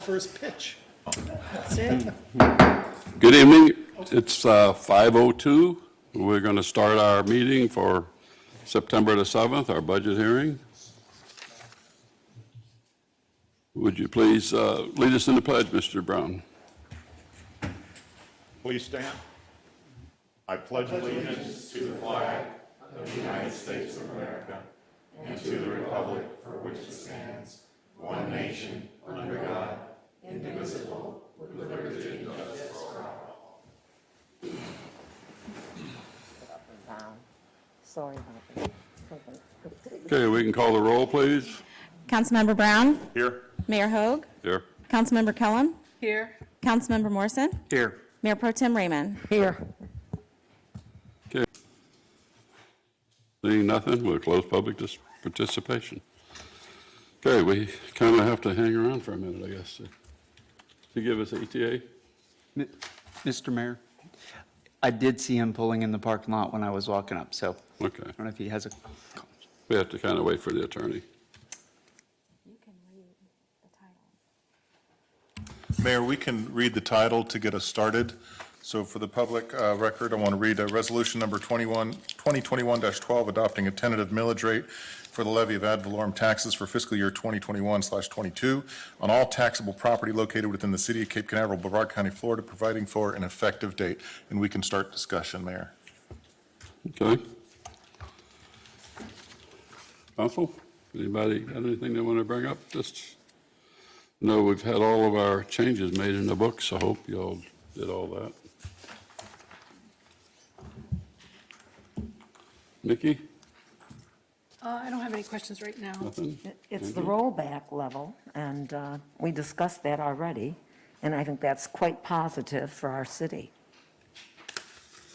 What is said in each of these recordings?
First pitch. That's it. Good evening. It's 5:02. We're going to start our meeting for September the 7th, our budget hearing. Would you please lead us in the pledge, Mr. Brown? Please stand. I pledge allegiance to the flag of the United States of America and to the republic for which it stands, one nation, under God, indivisible, with liberty and justice for all. Sorry about that. Okay, we can call the roll, please. Councilmember Brown, Here. Mayor Hogue, Here. Councilmember Kellum, Here. Councilmember Morrison, Here. Mayor Pro Tem Raymond. Here. Okay. Seeing nothing, we'll close public participation. Okay, we kind of have to hang around for a minute, I guess, to give us ETA. Mr. Mayor, I did see him pulling in the parking lot when I was walking up, so Okay, I don't know if he has a, we have to kind of wait for the attorney. You can read the title. Mayor, we can read the title to get us started. So for the public record, I want to read Resolution Number 2021-12, adopting a tentative millage rate for the levy of ad valorem taxes for fiscal year 2021/22 on all taxable property located within the city of Cape Canaveral, Brevard County, Florida, providing for an effective date. And we can start discussion, Mayor. Okay. Council, anybody got anything they want to bring up? Just know we've had all of our changes made in the book, so I hope you all did all that. Nikki, I don't have any questions right now. nothing? It's the rollback level, and we discussed that already, and I think that's quite positive for our city.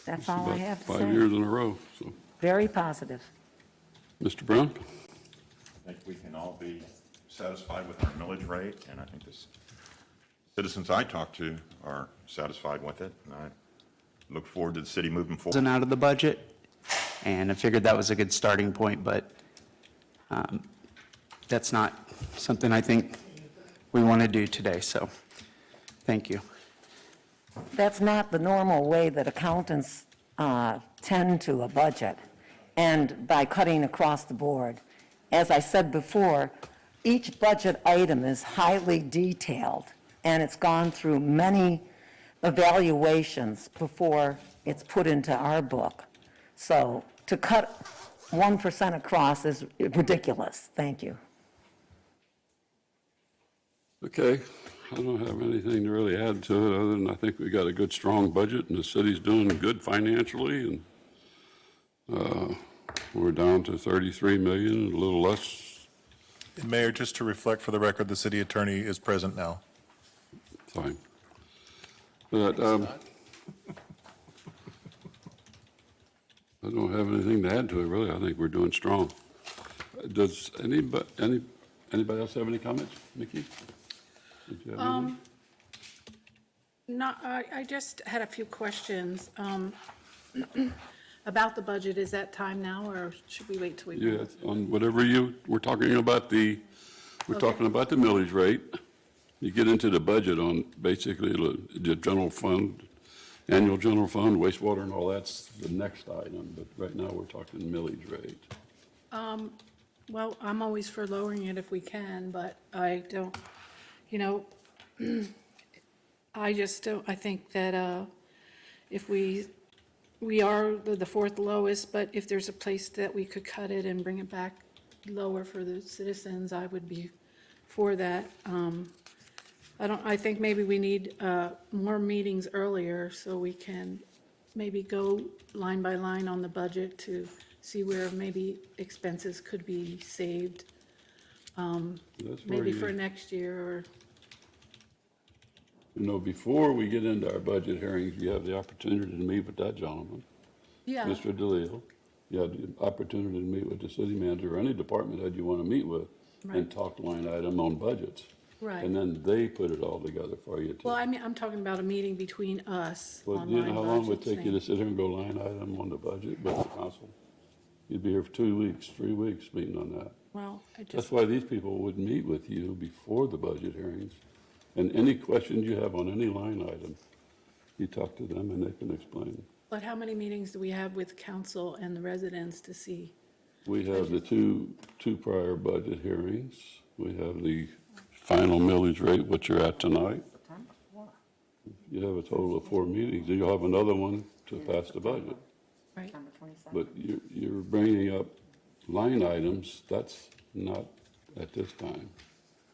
That's all I About have to 5 say. years in a row, so. Very positive. Mr. Brown? I think we can all be satisfied with our millage rate, and I think the citizens I talk to are satisfied with it, and I look forward to the city moving forward. wasn't out of the budget, and I figured that was a good starting point, but that's not something I think we want to do today, so thank you. That's not the normal way that accountants tend to a budget, and by cutting across the board. As I said before, each budget item is highly detailed, and it's gone through many evaluations before it's put into our book. So to cut 1% across is ridiculous. Thank you. Okay, I don't have anything to really add to it, other than I think we got a good, strong budget, and the city's doing good financially, and we're down to 33 million, a little less. Mayor, just to reflect for the record, the city attorney is present now. Fine. But I don't have anything to add to it, really. I think we're doing strong. Does anybody else have any comments? Nikki? Did you have anything? No, I just had a few questions about the budget. Is that time now, or should we wait till we? Yeah, on whatever we're talking about we're talking about the millage rate. You get into the budget on basically the general fund, annual general fund, wastewater and all that's the next item, but right now we're talking millage rate. Well, I'm always for lowering it if we can, but I don't, I just don't, I think that if we are the fourth lowest, but if there's a place that we could cut it and bring it back lower for the citizens, I would be for that. I think maybe we need more meetings earlier so we can maybe go line by line on the budget to see where maybe expenses could be saved, That's where maybe for next year, or, before we get into our budget hearings, you have the opportunity to meet with that gentleman, yeah, Mr. DeLeo. You have the opportunity to meet with the city manager or any department head you want to meet with Right. and talk line item on budgets. right. And then they put it all together for you. Well, I mean, I'm talking about a meeting between us Well, on do you line know how long it would budgets take you to thing. sit here and go line item on the budget with the council? You'd be here for 2 weeks, 3 weeks meeting on that. Well, I just. That's why these people would meet with you before the budget hearings And any questions you have on any line item, you talk to them and they can explain. But how many meetings do we have with council and the residents to see? We have the two prior budget hearings. We have the final millage rate, which you're at tonight. You have a total of 4 meetings. You'll have another one to pass the budget. Right, But you're bringing up line items, that's not at this time.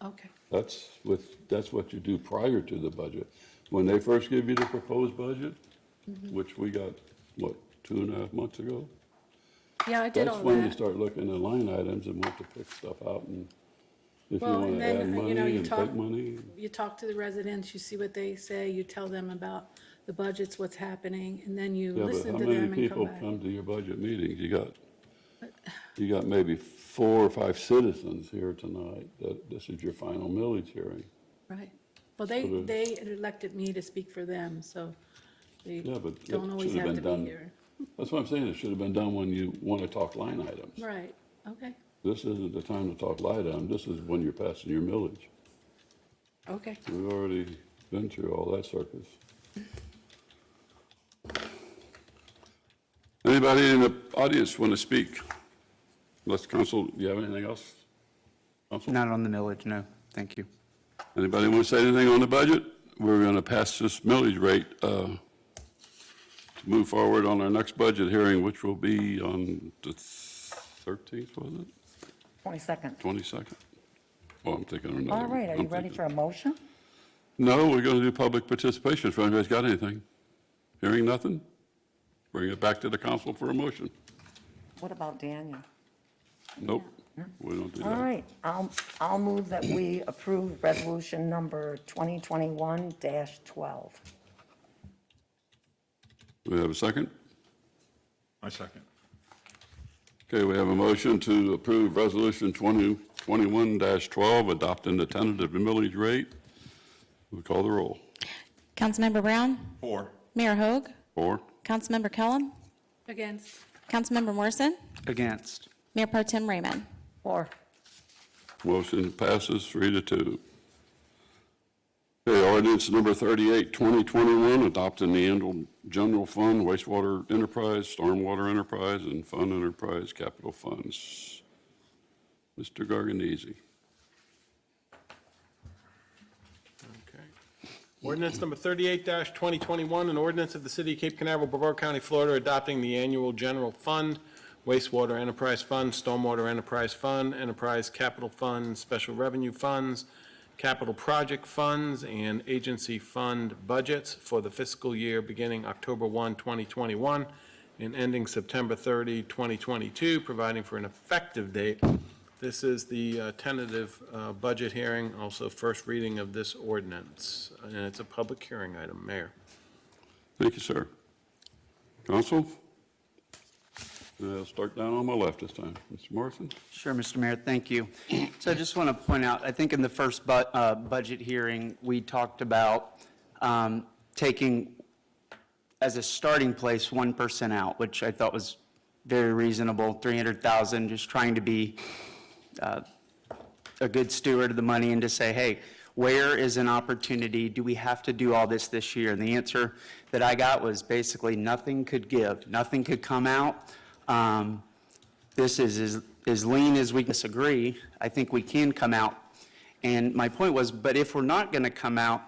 okay, That's what you do prior to the budget. When they first give you the proposed budget, which we got, what, 2.5 months ago? yeah, I did all That's when you that. start looking at line items and want to pick stuff out and if you Well, want and to add then, money you and talk, take money. you talk to the residents, you see what they say, you tell them about the budgets, what's happening, and then you Yeah, but listen how to many them and people come back. come to your budget meetings? You got maybe 4 or 5 citizens here tonight that this is your final millage hearing. Right, well, they elected me to speak for them, so they Yeah, but don't that always should have have to been be done. here. That's what I'm saying, it should have been done when you want to talk line items. Right, okay, This isn't the time to talk line items, this is when you're passing your millage. okay. We've already been through all that circus. Anybody in the audience want to speak? Unless council, do you have anything else? Council? Not on the millage, no. Thank you. Anybody want to say anything on the budget? We're going to pass this millage rate to move forward on our next budget hearing, which will be on the 13th, was it? 22nd. 22nd? Oh, I'm thinking of another. All right, are you I'm ready thinking- for a motion? No, we're going to do public participation if anybody's got anything. Hearing nothing? Bring it back to the council for a motion. What about Daniel? Nope, we don't do All that. right, I'll move that we approve resolution number 2021-12. Do we have a second? I second. Okay, we have a motion to approve Resolution 2021-12, adopting the tentative millage rate. We call the roll. Councilmember Brown? 4. Mayor Hogue? 4. Councilmember Kellum? Against, Councilmember Morrison? Against. Mayor Pro Tem Raymond? Or, Motion passes 3-2. Okay, ordinance number 38, 2021, adopting the annual general fund, wastewater enterprise, stormwater enterprise, and fund enterprise capital funds. Mr. Garganese. Okay. Ordinance number 38-2021, an ordinance of the City of Cape Canaveral, Brevard County, Florida, adopting the annual general fund, wastewater enterprise fund, stormwater enterprise fund, enterprise capital fund, special revenue funds, capital project funds, and agency fund budgets for the fiscal year beginning October 1, 2021, and ending September 30, 2022, providing for an effective date. This is the tentative budget hearing, also first reading of this ordinance, and it's a public hearing item. Mayor. Thank you, sir. Council? I'll start down on my left this time. Mr. Morrison? Sure, Mr. Mayor, thank you. So I just want to point out, I think in the first budget hearing, we talked about taking as a starting place 1% out, which I thought was very reasonable, 300,000, just trying to be a good steward of the money and to say, hey, where is an opportunity? Do we have to do all this year? And the answer that I got was basically nothing could give, nothing could come out. This is as lean as we disagree. I think we can come out. And my point was, but if we're not going to come out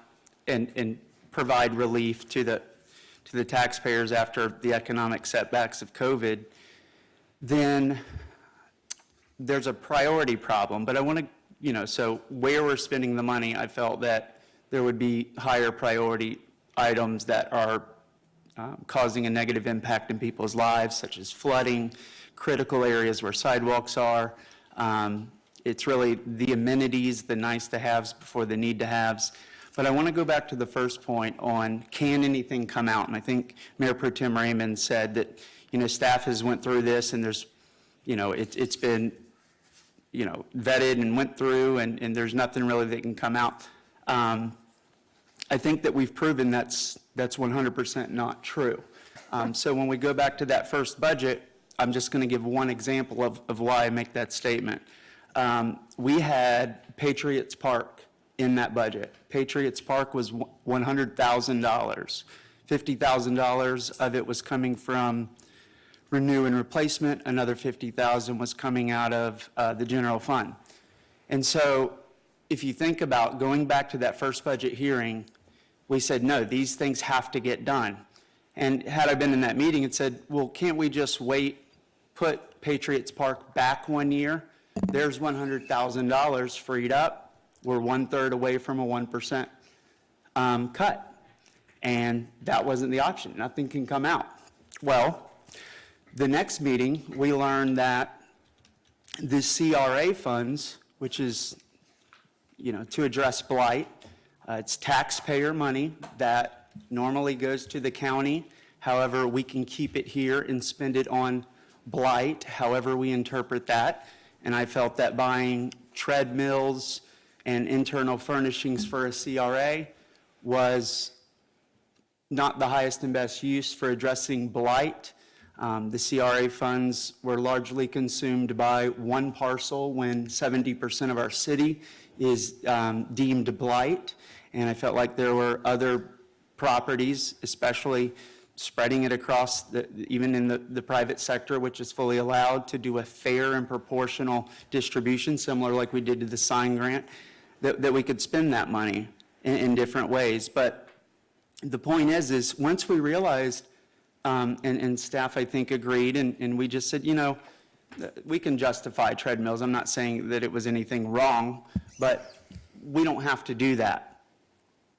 and provide relief to the taxpayers after the economic setbacks of COVID, then there's a priority problem. But I want to, so where we're spending the money, I felt that there would be higher priority items that are causing a negative impact in people's lives, such as flooding, critical areas where sidewalks are. It's really the amenities, the nice-to-haves before the need-to-haves. But I want to go back to the first point on, can anything come out? And I think Mayor Pro Tem Raymond said that, staff has went through this, and there's, it's been, vetted and went through, and there's nothing really that can come out. I think that we've proven that's 100% not true. So when we go back to that first budget, I'm just going to give one example of why I make that statement. We had Patriots Park in that budget. Patriots Park was $100,000. $50,000 of it was coming from renew and replacement. Another $50,000 was coming out of the general fund. And so if you think about going back to that first budget hearing, we said, no, these things have to get done. And had I been in that meeting and said, well, can't we just wait, put Patriots Park back 1 year? There's $100,000 freed up. We're 1/3 away from a 1% cut. And that wasn't the option. Nothing can come out. Well, the next meeting, we learned that the CRA funds, which is, to address blight, it's taxpayer money that normally goes to the county. However, we can keep it here and spend it on blight, however we interpret that. And I felt that buying treadmills and internal furnishings for a CRA was not the highest and best use for addressing blight. The CRA funds were largely consumed by one parcel when 70% of our city is deemed blight. And I felt like there were other properties, especially spreading it across, even in the private sector, which is fully allowed, to do a fair and proportional distribution, similar like we did to the sign grant, that we could spend that money in different ways. But the point is once we realized, and staff, I think, agreed, and we just said, we can justify treadmills. I'm not saying that it was anything wrong, but we don't have to do that.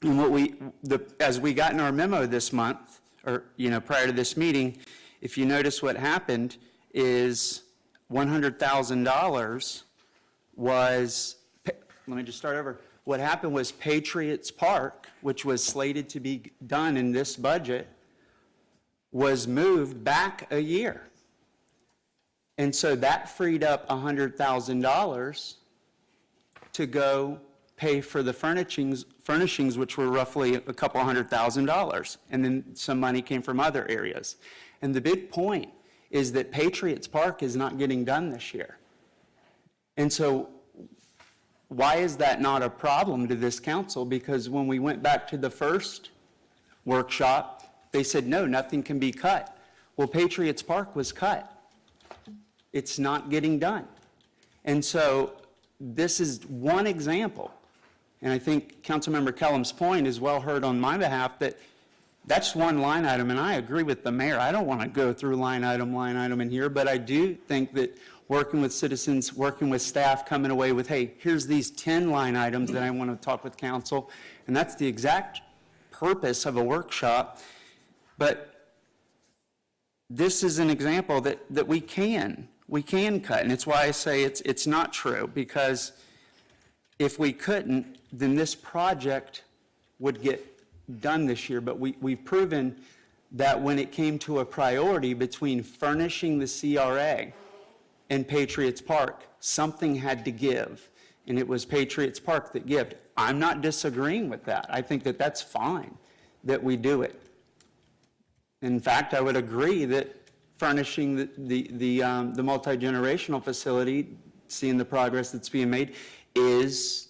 And as we got in our memo this month, or, prior to this meeting, if you notice what happened is $100,000 was, let me just start over. What happened was Patriots Park, which was slated to be done in this budget, was moved back a year. And so that freed up $100,000 to go pay for the furnishings, which were roughly a couple $100,000. And then some money came from other areas. And the big point is that Patriots Park is not getting done this year. And so why is that not a problem to this council? Because when we went back to the first workshop, they said, no, nothing can be cut. Well, Patriots Park was cut. It's not getting done. And so this is one example. And I think Councilmember Kellum's point is well heard on my behalf, that that's one line item, and I agree with the mayor. I don't want to go through line item in here, but I do think that working with citizens, working with staff, coming away with, hey, here's these 10 line items that I want to talk with council, and that's the exact purpose of a workshop. But this is an example that we can cut, and it's why I say it's not true, because if we couldn't, then this project would get done this year. But we've proven that when it came to a priority between furnishing the CRA and Patriots Park, something had to give, and it was Patriots Park that gave. I'm not disagreeing with that. I think that that's fine that we do it. In fact, I would agree that furnishing the multi-generational facility, seeing the progress that's being made, is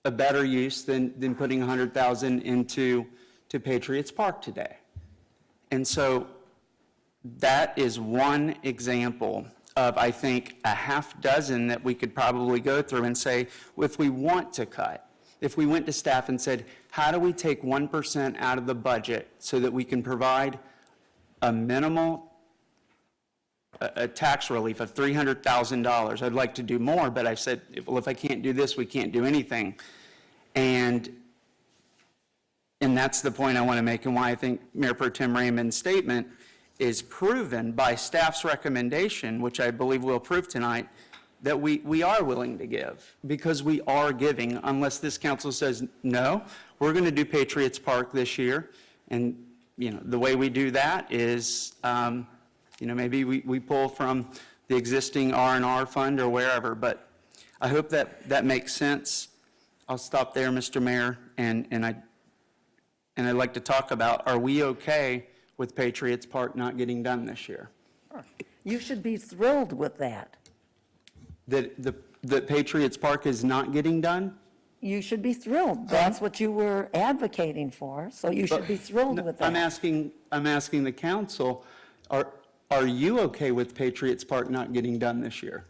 a better use than putting $100,000 into Patriots Park today. And so that is one example of, I think, a half dozen that we could probably go through and say, if we want to cut, if we went to staff and said, how do we take 1% out of the budget so that we can provide a minimal a tax relief of $300,000. I'd like to do more, but I said, well, if I can't do this, we can't do anything. And that's the point I want to make, and why I think Mayor Pro Tem Raymond's statement is proven by staff's recommendation, which I believe we'll approve tonight, that we are willing to give, because we are giving, unless this council says, no, we're going to do Patriots Park this year. And, the way we do that is, maybe we pull from the existing R&R fund or wherever, but I hope that makes sense. I'll stop there, Mr. Mayor, and I'd like to talk about, are we okay with Patriots Park not getting done this year? You should be thrilled with that. That Patriots Park is not getting done? you should be thrilled. That's what you were advocating for, so you should be thrilled with that. I'm asking the council, are you okay with Patriots Park not getting done this year?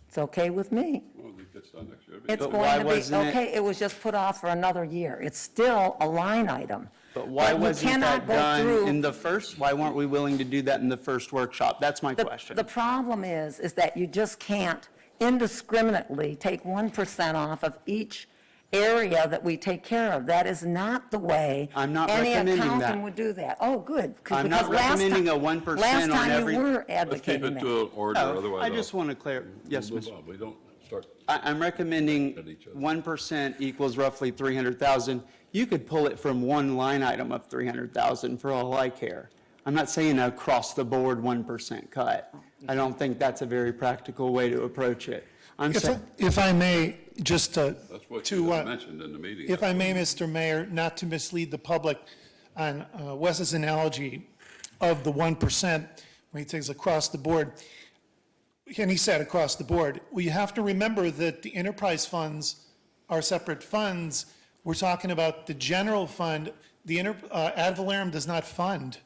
It's okay with me. Well, it gets done next year. It's But why going to be, wasn't it- okay, it was just put off for another year. It's still a line item. But why you wasn't cannot that go done through- in the first, why weren't we willing to do that in the first workshop? That's my question. The problem is that you just can't indiscriminately take 1% off of each area that we take care of. That is not the way I'm not any recommending that. accountant would do that. Oh, good. I'm not recommending a 1% on every- Last time you were Let's keep advocating it that. to an order, No, otherwise. I just want to clear, yes, we'll Mr. move on. We don't start, I'm recommending At each other. 1% equals roughly 300,000. You could pull it from one line item of 300,000 for all I care. I'm not saying across the board 1% cut. I don't think that's a very practical way to approach it. I'm saying, If I may, just that's what you to, just mentioned in the meeting. if I may, Mr. Mayor, not to mislead the public on Wes's analogy of the 1% when he takes across the board, and he said across the board, well, you have to remember that the enterprise funds are separate funds. We're talking about the general fund. The ad valorem does not fund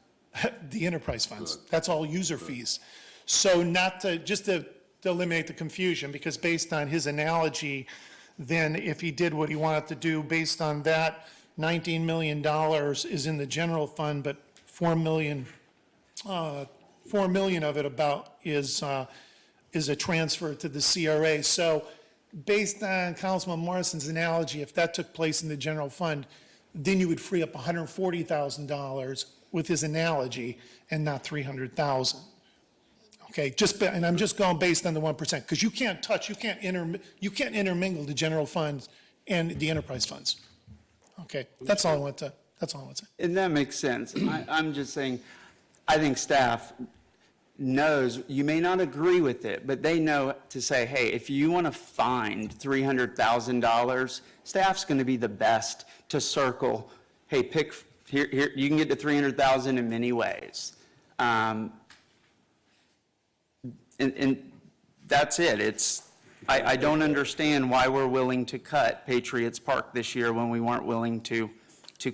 the enterprise funds. That's all user fees. So not to, just to eliminate the confusion, because based on his analogy, then if he did what he wanted to do, based on that, $19 million is in the general fund, but 4 million of it about is a transfer to the CRA. So based on Councilman Morrison's analogy, if that took place in the general fund, then you would free up $140,000 with his analogy and not 300,000. Okay, and I'm just going based on the 1%, because you can't touch, you can't intermingle the general funds and the enterprise funds. Okay, that's all I want to say. and that makes sense. I'm just saying, I think staff knows, you may not agree with it, but they know to say, hey, if you want to find $300,000, staff's going to be the best to circle, hey, pick, here, you can get to 300,000 in many ways. And that's it. I don't understand why we're willing to cut Patriots Park this year when we weren't willing to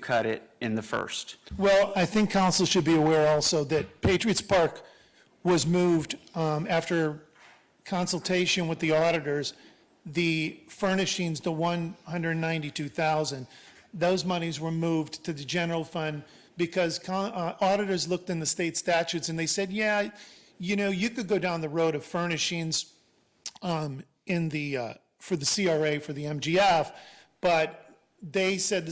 cut it in the first. Well, I think council should be aware also that Patriots Park was moved after consultation with the auditors, the furnishings, the 192,000, those monies were moved to the general fund because auditors looked in the state statutes and they said, yeah, you know, you could go down the road of furnishings for the CRA, for the MGF, but they said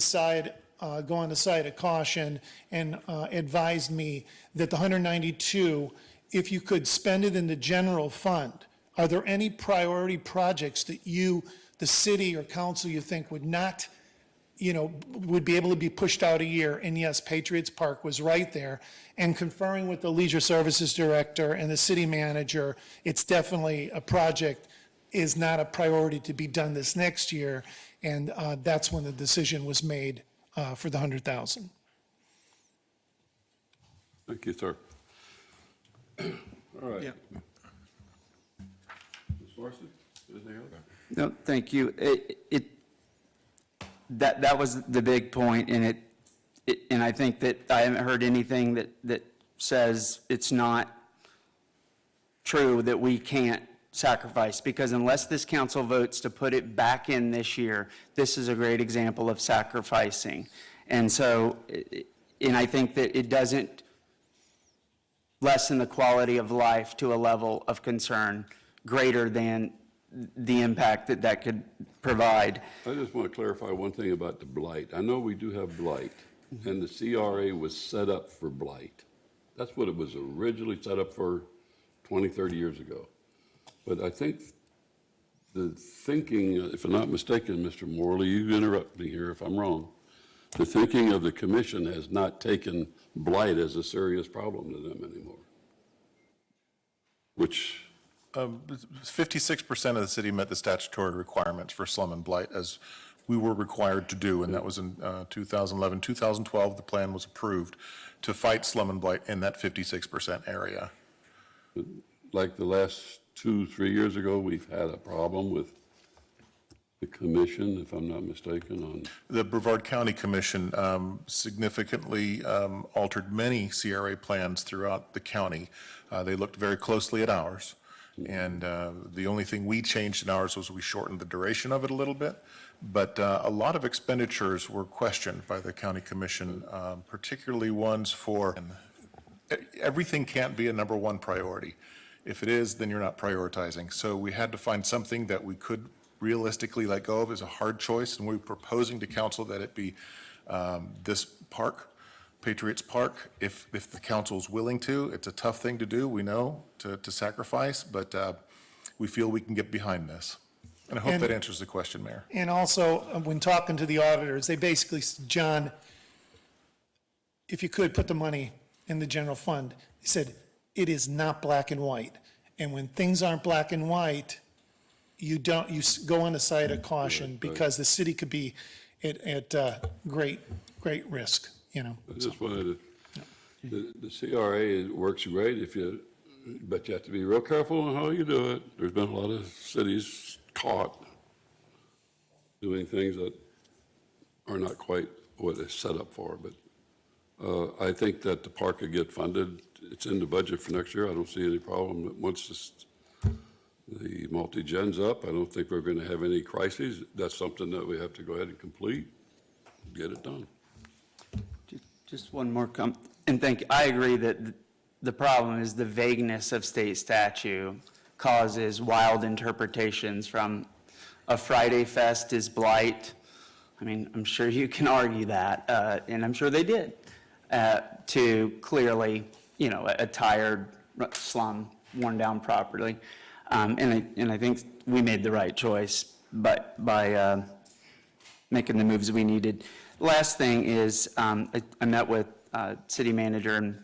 go on the side of caution and advised me that the 192, if you could spend it in the general fund, are there any priority projects that you, the city or council, you think would not, would be able to be pushed out a year? And yes, Patriots Park was right there. And conferring with the Leisure Services Director and the city manager, it's definitely a project, is not a priority to be done this next year. And that's when the decision was made for the 100,000. Thank you, sir. All right. Yeah. Ms. Morrison, anything else? No, thank you. That was the big point, and and I think that I haven't heard anything that says it's not true that we can't sacrifice, because unless this council votes to put it back in this year, this is a great example of sacrificing. And so, and I think that it doesn't lessen the quality of life to a level of concern greater than the impact that could provide. I just want to clarify one thing about the blight. I know we do have blight, and the CRA was set up for blight. That's what it was originally set up for 20, 30 years ago. But I think the thinking, if I'm not mistaken, Mr. Morley, you interrupt me here if I'm wrong, the thinking of the commission has not taken blight as a serious problem to them anymore. Which, 56% of the city met the statutory requirements for slum and blight, as we were required to do, and that was in 2011. 2012, the plan was approved to fight slum and blight in that 56% area. like the last 2, 3 years ago, we've had a problem with The commission, if I'm not mistaken, on, The Brevard County Commission significantly altered many CRA plans throughout the county. They looked very closely at ours, and the only thing we changed in ours was we shortened the duration of it a little bit. But a lot of expenditures were questioned by the county commission, particularly ones for, everything can't be a number one priority. If it is, then you're not prioritizing. So we had to find something that we could realistically let go of as a hard choice, and we're proposing to council that it be this park, Patriots Park, if the council's willing to. It's a tough thing to do, we know, to sacrifice, but we feel we can get behind this. And I hope that answers the question, Mayor. And also, when talking to the auditors, they basically said, John, if you could put the money in the general fund, he said, it is not black and white. And when things aren't black and white, you go on the side of caution, because the city could be at great risk, you know. I just wanted to, the CRA works great but you have to be real careful on how you do it. There's been a lot of cities caught doing things that are not quite what it's set up for, but I think that the park could get funded. It's in the budget for next year. I don't see any problem. Once the multi-gen's up, I don't think we're going to have any crises. That's something that we have to go ahead and complete, get it done. Just one more and thank you. I agree that the problem is the vagueness of state statute causes wild interpretations, from a Friday Fest is blight. I mean, I'm sure you can argue that, and I'm sure they did, to clearly, a tired slum, worn down property. And I think we made the right choice by making the moves we needed. Last thing is, I met with city manager and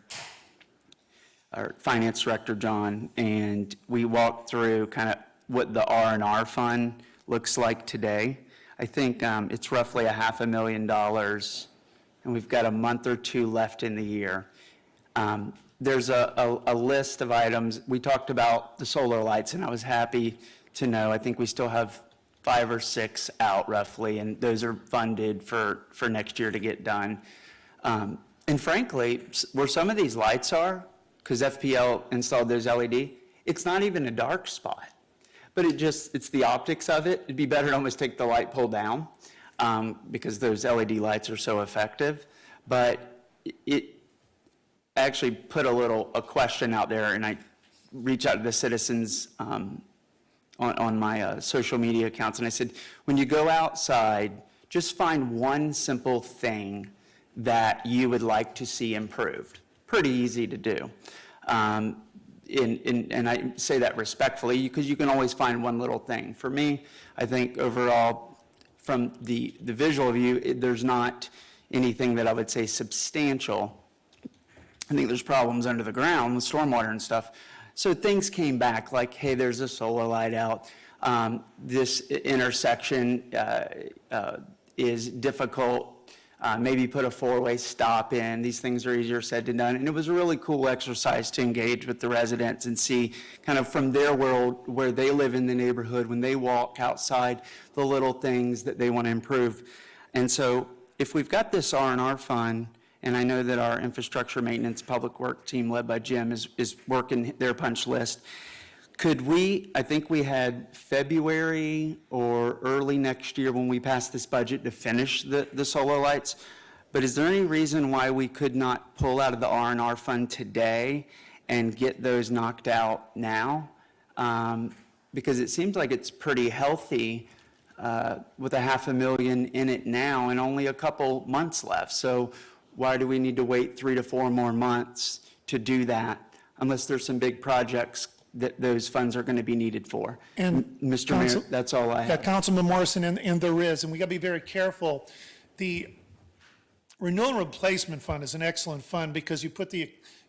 our finance director, John, and we walked through kind of what the R&R fund looks like today. I think it's roughly $500,000, and we've got a month or two left in the year. There's a list of items. We talked about the solar lights, and I was happy to know, I think we still have 5 or 6 out roughly, and those are funded for next year to get done. And frankly, where some of these lights are, because FPL installed those LED, it's not even a dark spot. But it's the optics of it. It'd be better to almost take the light pole down, because those LED lights are so effective. But I actually put a question out there, and I reached out to the citizens on my social media accounts, and I said, when you go outside, just find one simple thing that you would like to see improved. Pretty easy to do. And I say that respectfully, because you can always find one little thing. For me, I think overall, from the visual view, there's not anything that I would say substantial. I think there's problems under the ground with stormwater and stuff. So things came back like, hey, there's a solar light out. This intersection is difficult. Maybe put a 4-way stop in. These things are easier said than done. And it was a really cool exercise to engage with the residents and see kind of from their world, where they live in the neighborhood, when they walk outside, the little things that they want to improve. And so if we've got this R&R fund, and I know that our infrastructure maintenance public work team led by Jim is working their punch list, could we, I think we had February or early next year when we passed this budget to finish the solar lights, but is there any reason why we could not pull out of the R&R fund today and get those knocked out now? Because it seems like it's pretty healthy with $500,000 in it now and only a couple months left. So why do we need to wait 3 to 4 more months to do that, unless there's some big projects that those funds are going to be needed for? And Mr. Mayor, that's all I Yeah, have. Councilman Morrison, and there is, and we got to be very careful. The renewal and replacement fund is an excellent fund, because you put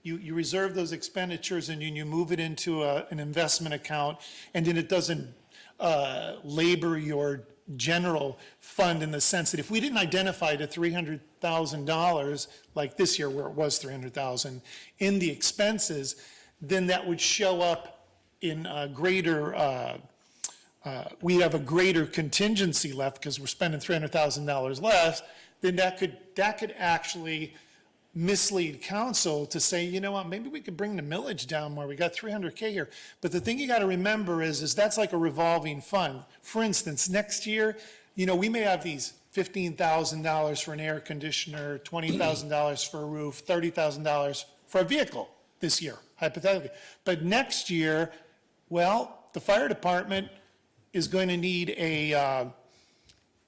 you reserve those expenditures and you move it into an investment account, and then it doesn't labor your general fund, in the sense that if we didn't identify the $300,000, like this year where it was $300,000, in the expenses, then that would show up in greater we have a greater contingency left because we're spending $300,000 less, then that could actually mislead council to say, you know what, maybe we could bring the millage down more. We got 300K here. But the thing you got to remember is that's like a revolving fund. For instance, next year, you know, we may have these $15,000 for an air conditioner, $20,000 for a roof, $30,000 for a vehicle this year, hypothetically. But next year, well, the fire department is going to need a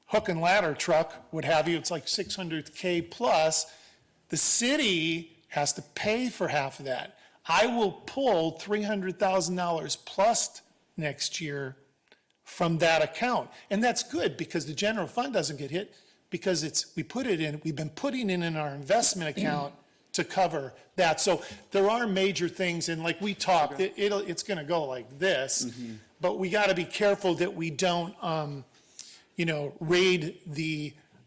hook and ladder truck, what have you. It's like 600K plus. The city has to pay for half of that. I will pull $300,000 plus next year from that account. And that's good because the general fund doesn't get hit because we've been putting it in our investment account to cover that. So there are major things, and like we talked, it's gonna go like this, but we gotta be careful that we don't, raid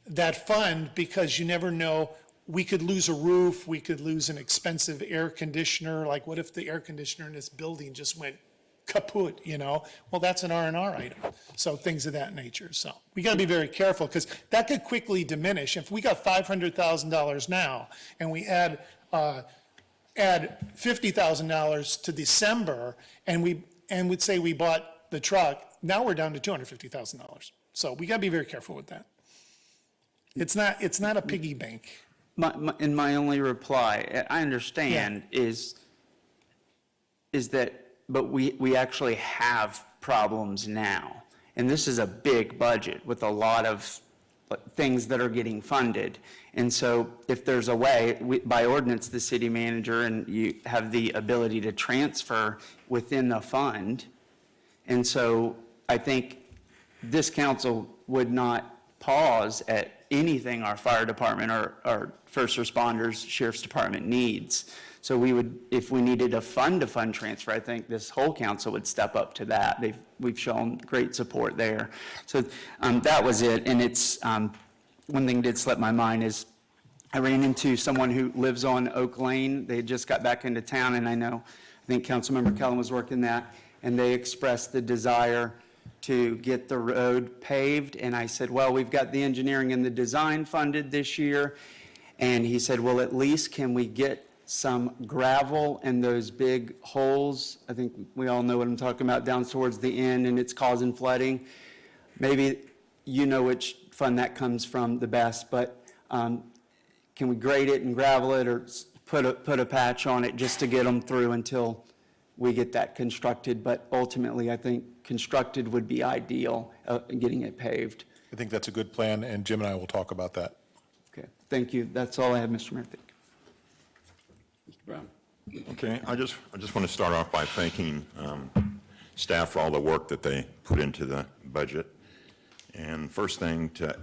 that fund because you never know. We could lose a roof, we could lose an expensive air conditioner, like what if the air conditioner in this building just went kaput, Well, that's an R&R item, so things of that nature. So we gotta be very careful, because that could quickly diminish. If we got $500,000 now, and we add $50,000 to December, and we'd say we bought the truck, now we're down to $250,000. So we gotta be very careful with that. It's not a piggy bank. And my only reply, I understand, is that, but we actually have problems now. And this is a big budget with a lot of things that are getting funded. And so if there's a way, by ordinance, the city manager, and you have the ability to transfer within the fund. And so I think this council would not pause at anything our fire department or our first responders, sheriff's department needs. So we would, if we needed a fund-to-fund transfer, I think this whole council would step up to that. We've shown great support there. So that was it. And it's, one thing did slip my mind is I ran into someone who lives on Oak Lane. They just got back into town, and I think Councilmember Kellum was working that, and they expressed the desire to get the road paved. And I said, well, we've got the engineering and the design funded this year. And he said, well, at least can we get some gravel in those big holes? I think we all know what I'm talking about down towards the end, and it's causing flooding. Maybe you know which fund that comes from the best, but can we grade it and gravel it, or put a patch on it just to get them through until we get that constructed? But ultimately, I think constructed would be ideal, getting it paved. I think that's a good plan, and Jim and I will talk about that. Okay, thank you. That's all I have, Mr. Murphy. Mr. Brown? Okay, I just want to start off by thanking staff for all the work that they put into the budget. And first thing, to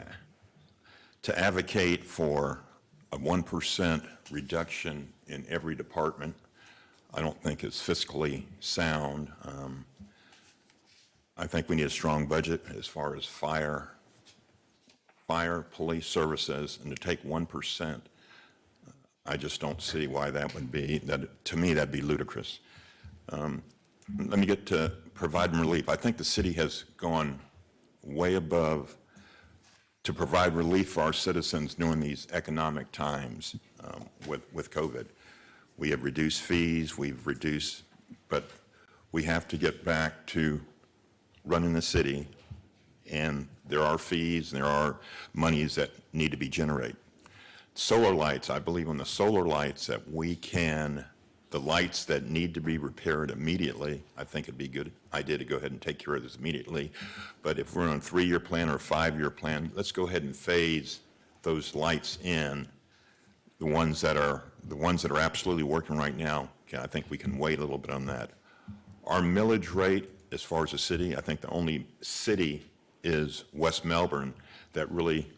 advocate for a 1% reduction in every department, I don't think is fiscally sound. I think we need a strong budget as far as fire, police services, and to take 1%, I just don't see why that would be. To me, that'd be ludicrous. Let me get to providing relief. I think the city has gone way above to provide relief for our citizens during these economic times with COVID. We have reduced fees, but we have to get back to running the city, and there are fees and there are monies that need to be generated. Solar lights, I believe on the solar lights that the lights that need to be repaired immediately, I think it'd be a good idea to go ahead and take care of this immediately. But if we're on a 3-year plan or a 5-year plan, let's go ahead and phase those lights in. The ones that are absolutely working right now, I think we can wait a little bit on that. Our millage rate, as far as the city, I think the only city is West Melbourne that really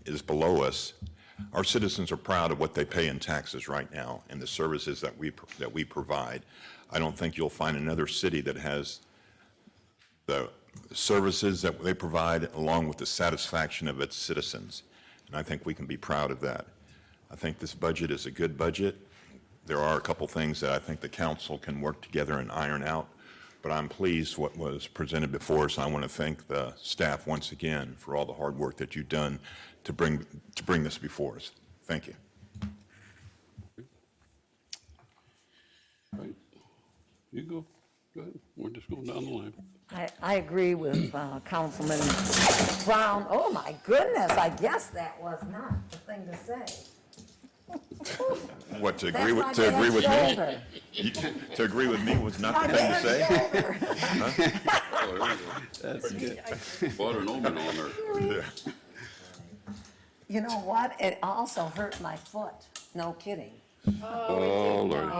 is below us. Our citizens are proud of what they pay in taxes right now and the services that we provide. I don't think you'll find another city that has the services that they provide along with the satisfaction of its citizens. And I think we can be proud of that. I think this budget is a good budget. There are a couple things that I think the council can work together and iron out. but I'm pleased what was presented before us. I want to thank the staff once again for all the hard work that you've done to bring this before us. Thank you. Right. You go ahead. We're just going down the line. I agree with Councilman Brown. Oh, my goodness, I guess that was not the thing to say. What, to That's agree my with, to agree with dad's me? shoulder. To agree with me was not My the thing to say? dad's shoulder. Water and omen on there. You know what? It also hurt my foot. No kidding. Oh, Lord.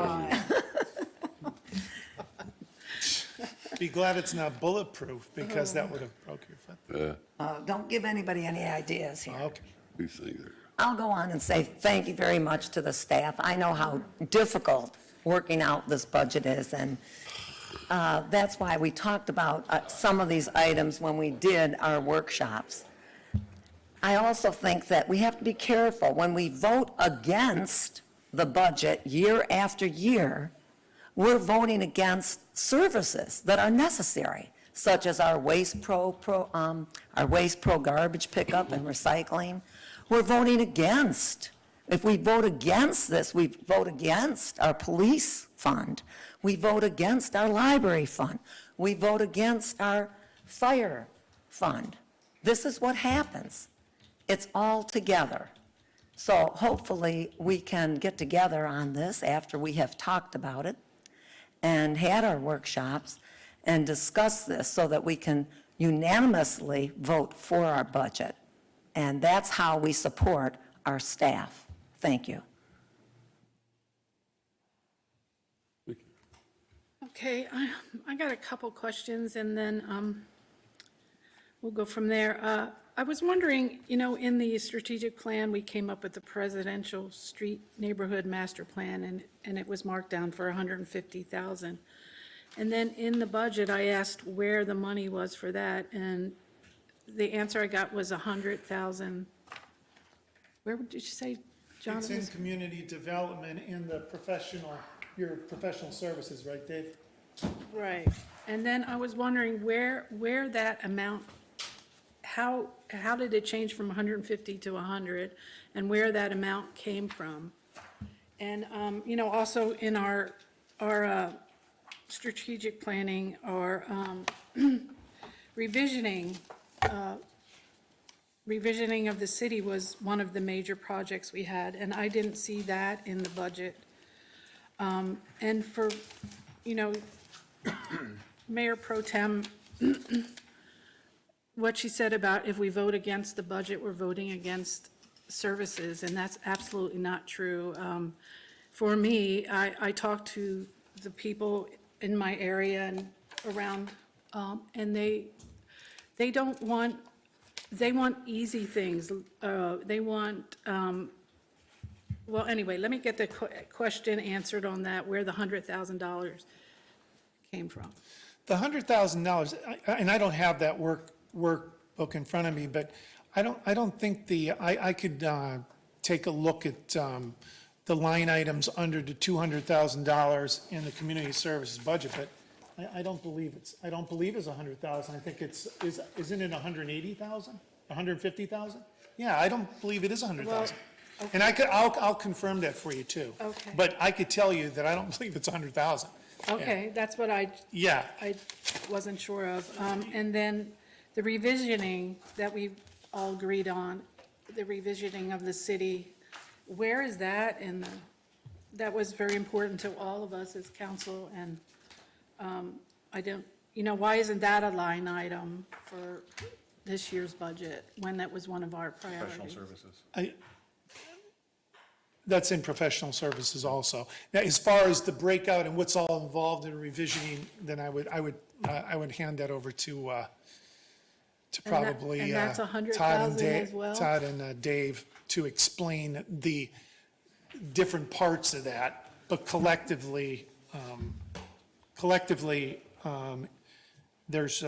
Be glad it's not bulletproof, because that would have broke your foot. Don't give anybody any ideas here. Okay. These things are. I'll go on and say thank you very much to the staff. I know how difficult working out this budget is, and that's why we talked about some of these items when we did our workshops. I also think that we have to be careful when we vote against the budget year after year. We're voting against services that are necessary, such as our Waste Pro garbage pickup and recycling. We're voting against. If we vote against this, we vote against our police fund. We vote against our library fund. We vote against our fire fund. This is what happens. It's all together. So hopefully, we can get together on this after we have talked about it and had our workshops and discuss this so that we can unanimously vote for our budget. And that's how we support our staff. Thank you. Okay, I got a couple questions, and then we'll go from there. I was wondering, in the strategic plan, we came up with the presidential street neighborhood master plan, and it was marked down for $150,000. And then in the budget, I asked where the money was for that, and the answer I got was $100,000. Where did you say, John? It's in community development in the your professional services, right, Dave? Right. And then I was wondering where that amount, how did it change from 150 to 100, and where that amount came from? And, also in our strategic planning, our revisioning of the city was one of the major projects we had, and I didn't see that in the budget. And for, Mayor Pro Tem, what she said about if we vote against the budget, we're voting against services, and that's absolutely not true. For me, I talk to the people in my area and around, and they want easy things. They want, well, anyway, let me get the question answered on that, where the $100,000 came from. The $100,000, and I don't have that workbook in front of me, but I don't think I could take a look at the line items under the $200,000 in the community services budget, but I don't believe it's $100,000. I think isn't it $180,000? $150,000? Yeah, I don't believe it is $100,000. Well, And I'll confirm that for you too. Okay. But I could tell you that I don't believe it's $100,000. Okay, that's what I wasn't sure of. And then the revisioning that we all agreed on, the revisioning of the city, where is that in the, that was very important to all of us as council, and I don't, why isn't that a line item for this year's budget when that was one of our priorities? That's in professional services also. Now, as far as the breakout and what's all involved in revisioning, then I would hand that over to probably and that's Todd and $100,000 Dave, as well? Todd and Dave to explain the different parts of that, but collectively, there's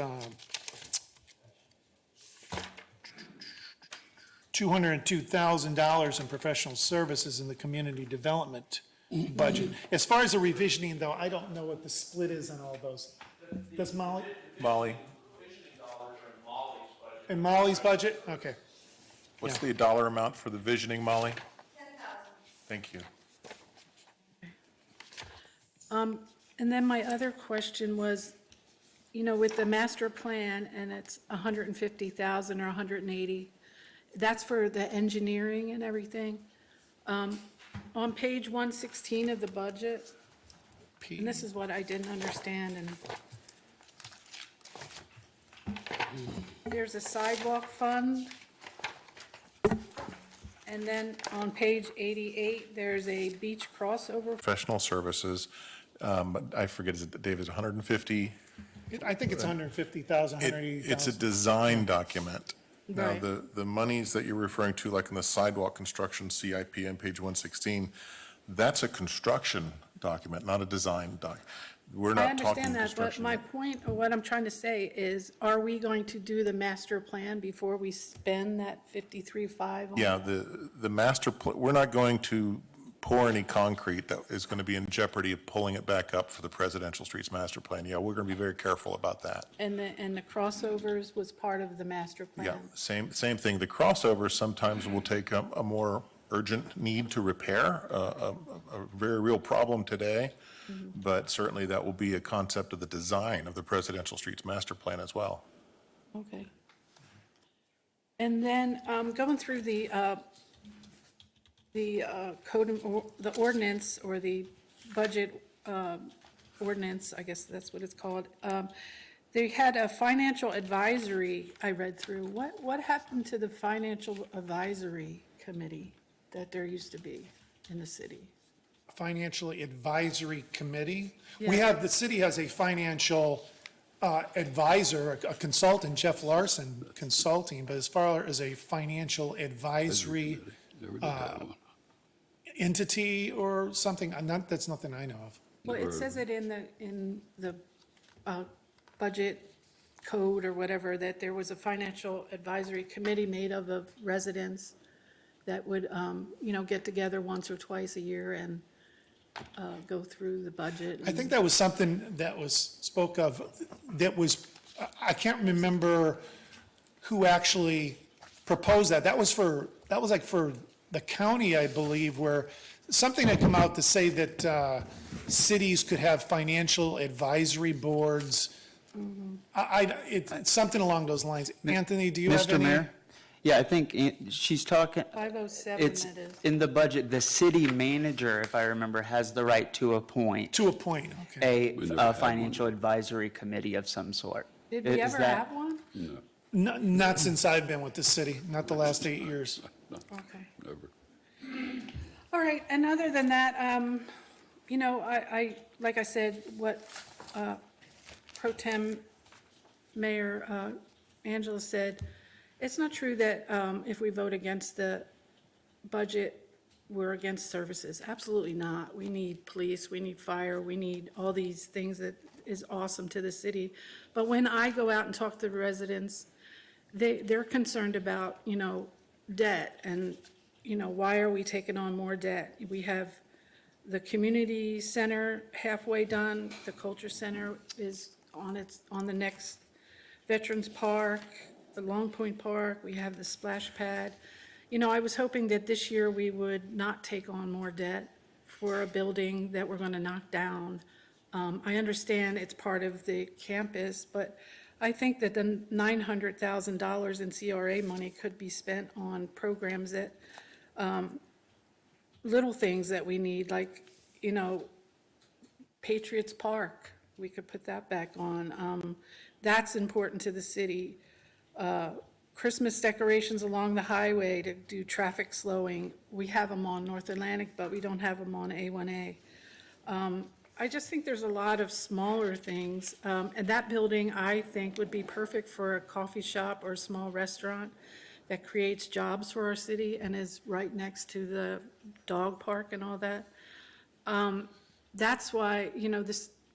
$202,000 in professional services in the community development budget. As far as the revisioning, though, I don't know what the split is on all those. Does Molly, Molly, in Molly's budget? Okay. what's the dollar amount for the visioning, Molly? 10,000. Thank you. And then my other question was, you know, with the master plan, and it's 150,000 or 180, that's for the engineering and everything. On page 116 of the budget, and this is what I didn't understand, and there's a sidewalk fund, and then on page 88, there's a beach crossover. Professional services, but I forget, is it, David, 150? I think it's 150,000, It's a 180,000. design document. Now, Right. the monies that you're referring to, like in the sidewalk construction CIP on page 116, that's a construction document, not a design doc. We're I not talking understand that, but construction. my yet. point, or what I'm trying to say is, are we going to do the master plan before we spend that 53.5 on? Yeah, the master, we're not going to pour any concrete that is going to be in jeopardy of pulling it back up for the Presidential Streets Master Plan. Yeah, we're going to be very careful about that. And the crossovers was part of the master plan? Yeah, same thing. The crossovers sometimes will take a more urgent need to repair, a very real problem today, but certainly that will be a concept of the design of the Presidential Streets Master Plan as well. Okay. And then going through the code, the ordinance, or the budget ordinance, I guess that's what it's called. They had a financial advisory I read through. What happened to the financial advisory committee that there used to be in the city? Financial Advisory Committee. We Yeah. have, the city has a financial advisor, a consultant, Jeff Larson Consulting, but as far as a financial advisory Never did that one. entity or something, that's nothing I know of. Well, it says it in the budget code or whatever, that there was a financial advisory committee made up of residents that would, get together once or twice a year and go through the budget. I think that was something that was spoke of, that was, I can't remember who actually proposed that. That was like for the county, I believe, where something had come out to say that cities could have financial advisory boards. It's something along those lines. Anthony, do you have Mr. any? Mayor? Yeah, I think she's talking, 507 it's that is. in the budget, the city manager, if I remember, has the right to appoint To a point, okay. We never a had financial advisory committee of some sort. Did we Is ever that- have one? Not since I've been with the city, not the last 8 years. Okay. Never. All right, and other than that, I, like I said, what Pro Tem Mayor Angela said, it's not true that if we vote against the budget, we're against services. Absolutely not. We need police, we need fire, we need all these things that is awesome to the city. But when I go out and talk to the residents, they're concerned about, debt and, why are we taking on more debt? We have the community center halfway done, the culture center is on the next Veterans Park, the Long Point Park, we have the splash pad. I was hoping that this year we would not take on more debt for a building that we're going to knock down. I understand it's part of the campus, but I think that the $900,000 in CRA money could be spent on programs that, little things that we need, like, Patriots Park, we could put that back on. That's important to the city. Christmas decorations along the highway to do traffic slowing. We have them on North Atlantic, but we don't have them on A1A. I just think there's a lot of smaller things. And that building, I think, would be perfect for a coffee shop or a small restaurant that creates jobs for our city and is right next to the dog park and all that. That's why,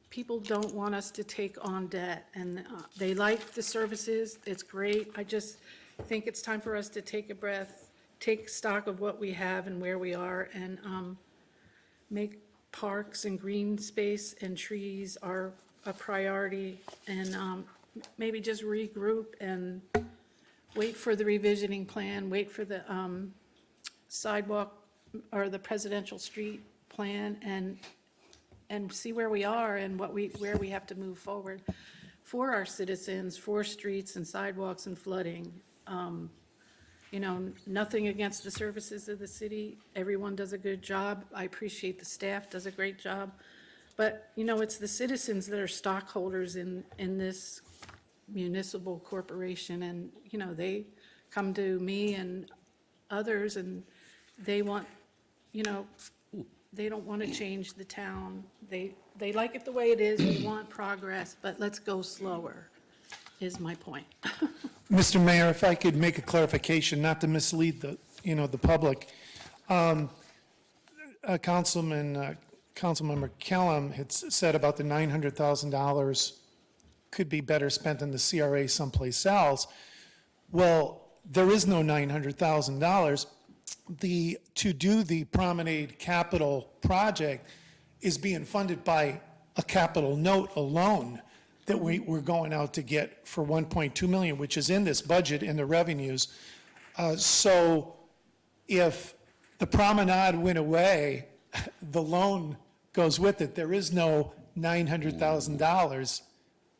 people don't want us to take on debt, and they like the services, it's great. I just think it's time for us to take a breath, take stock of what we have and where we are, and make parks and green space and trees our a priority and maybe just regroup and wait for the revisioning plan, wait for the sidewalk or the presidential street plan and see where we are and where we have to move forward for our citizens, for streets and sidewalks and flooding. You know, nothing against the services of the city. Everyone does a good job. I appreciate the staff does a great job. But, you know, it's the citizens that are stockholders in this municipal corporation. And, you know, they come to me and others and they want, you know, they don't want to change the town. They like it the way it is. They want progress, but let's go slower, is my point. Mr. Mayor, if I could make a clarification, not to mislead the, the public. Councilmember Kellum had said about the $900,000 could be better spent in the CRA someplace else. Well, there is no $900,000. To do the Promenade Capital project is being funded by a capital note alone that we're going out to get for $1.2 million, which is in this budget in the revenues. So if the promenade went away, the loan goes with it. There is no $900,000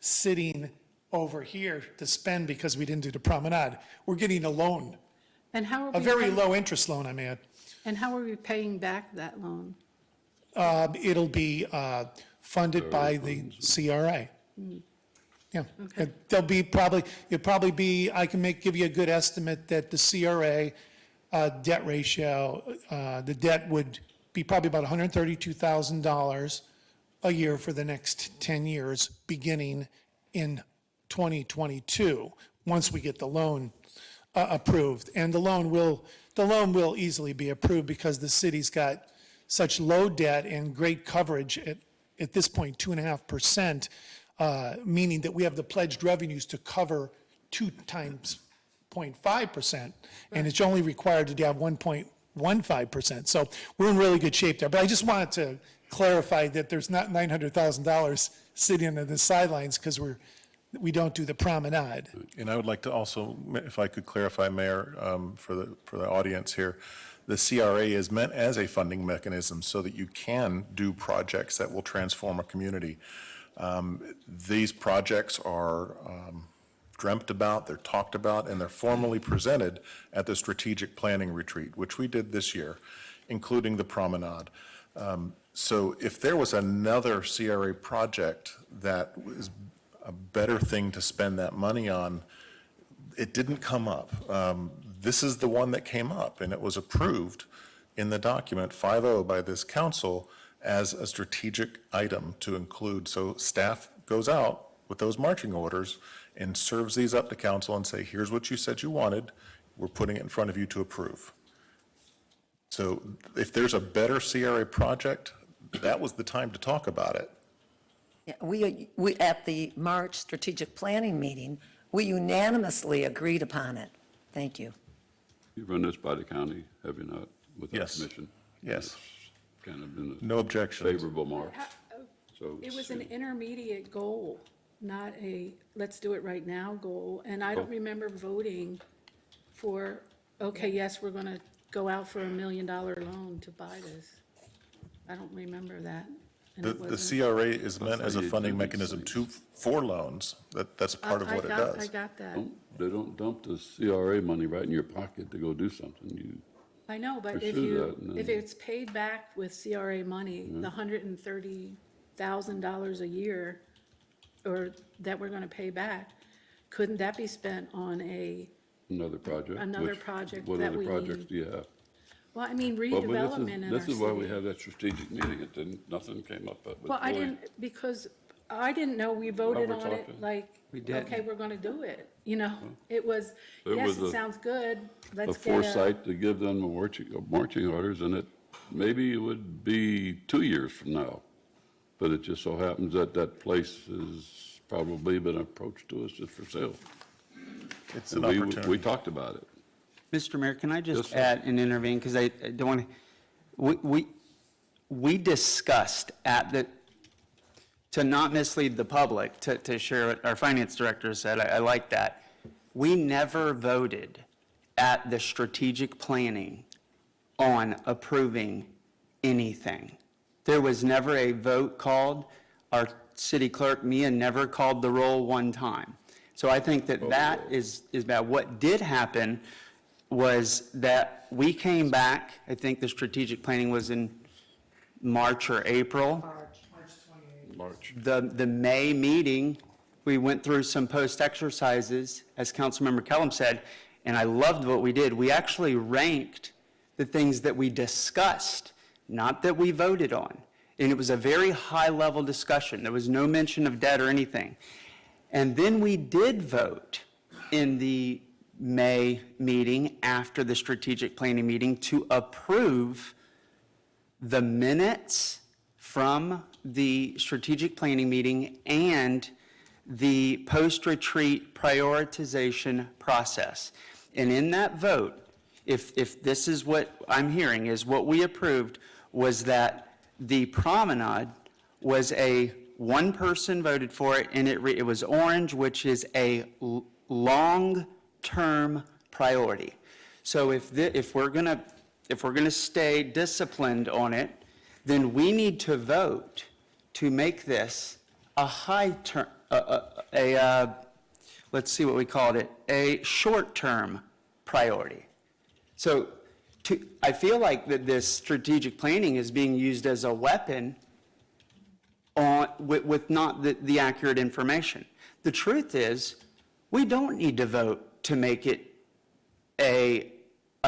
sitting over here to spend because we didn't do the promenade. We're getting a loan, And how are a we very paying- low interest loan, I may add. And how are we paying back that loan? It'll be funded by the CRA. Yeah. And there'll be it'll probably be, I can give you a good estimate that the CRA debt ratio, the debt would be probably about $132,000 a year for the next 10 years, beginning in 2022, once we get the loan approved. And the loan will easily be approved because the city's got such low debt and great coverage at this point, 2.5%, meaning that we have the pledged revenues to cover 2 times 0.5%, and it's only required to have 1.15%. So we're in really good shape there. But I just wanted to clarify that there's not $900,000 sitting on the sidelines because we don't do the promenade. And I would like to also, if I could clarify, Mayor, for the audience here, the CRA is meant as a funding mechanism so that you can do projects that will transform a community. These projects are dreamt about, they're talked about, and they're formally presented at the strategic planning retreat, which we did this year, including the promenade. So if there was another CRA project that was a better thing to spend that money on, it didn't come up. This is the one that came up, and it was approved in the document 5-0 by this council as a strategic item to include. So staff goes out with those marching orders and serves these up to council and say, here's what you said you wanted, we're putting it in front of you to approve. So if there's a better CRA project, that was the time to talk about it. Yeah, we, at the March strategic planning meeting, we unanimously agreed upon it. Thank you. You've run this by the county, have you not, with our Yes. commission? Yes. It's kind of been a No objections. favorable mark. So It was an intermediate goal, not a let's do it right now goal. And I don't remember voting for, okay, yes, we're going to go out for $1 million loan to buy this. I don't remember that. And The it the wasn't- CRA is meant as a you funding do these mechanism for loans. That's part of I what it got- I does. got that. They don't dump the CRA money right in your pocket to go do something. You, I know, but pursue that and if then- it's paid back with CRA money, the $130,000 a year, or that we're going to pay back, couldn't that be spent on another project. Another which- project What that other we projects need? do you have? well, I mean, Well, but redevelopment in our This is why we city. have that strategic meeting. It didn't, nothing came up with. Well, I really- didn't, because I didn't know we voted we're on it, talking. like, We did. okay, we're going to do it. You know, it was, It yes, was it a- sounds good, A let's get foresight to give them the marching orders, and maybe it would be 2 years from now. But it just so happens that that place has probably been approached to us just for sale. It's an And we opportunity. talked about it. Mr. Mayor, can I Yes, just sir. add and intervene, because I don't want to, we discussed to not mislead the public, to share what our finance director said, I like that. We never voted at the strategic planning on approving anything. There was never a vote called. Our city clerk, Mia, never called the roll one time. So I think that that is bad. What did happen was that we came back, I think the strategic planning was in March or April. March. The May meeting, we went through some post-exercises, as Councilmember Kellum said, and I loved what we did. We actually ranked the things that we discussed, not that we voted on. And it was a very high-level discussion. There was no mention of debt or anything. And then we did vote in the May meeting, after the strategic planning meeting, to approve the minutes from the strategic planning meeting and the post-retreat prioritization process. And in that vote, if this is what I'm hearing, is what we approved was that the promenade was one person voted for it, and it was orange, which is a long-term priority. So if we're gonna stay disciplined on it, then we need to vote to make this a high-term, let's see what we called it, a short-term priority. So I feel like that this strategic planning is being used as a weapon with not the accurate information. The truth is, we don't need to vote to make it a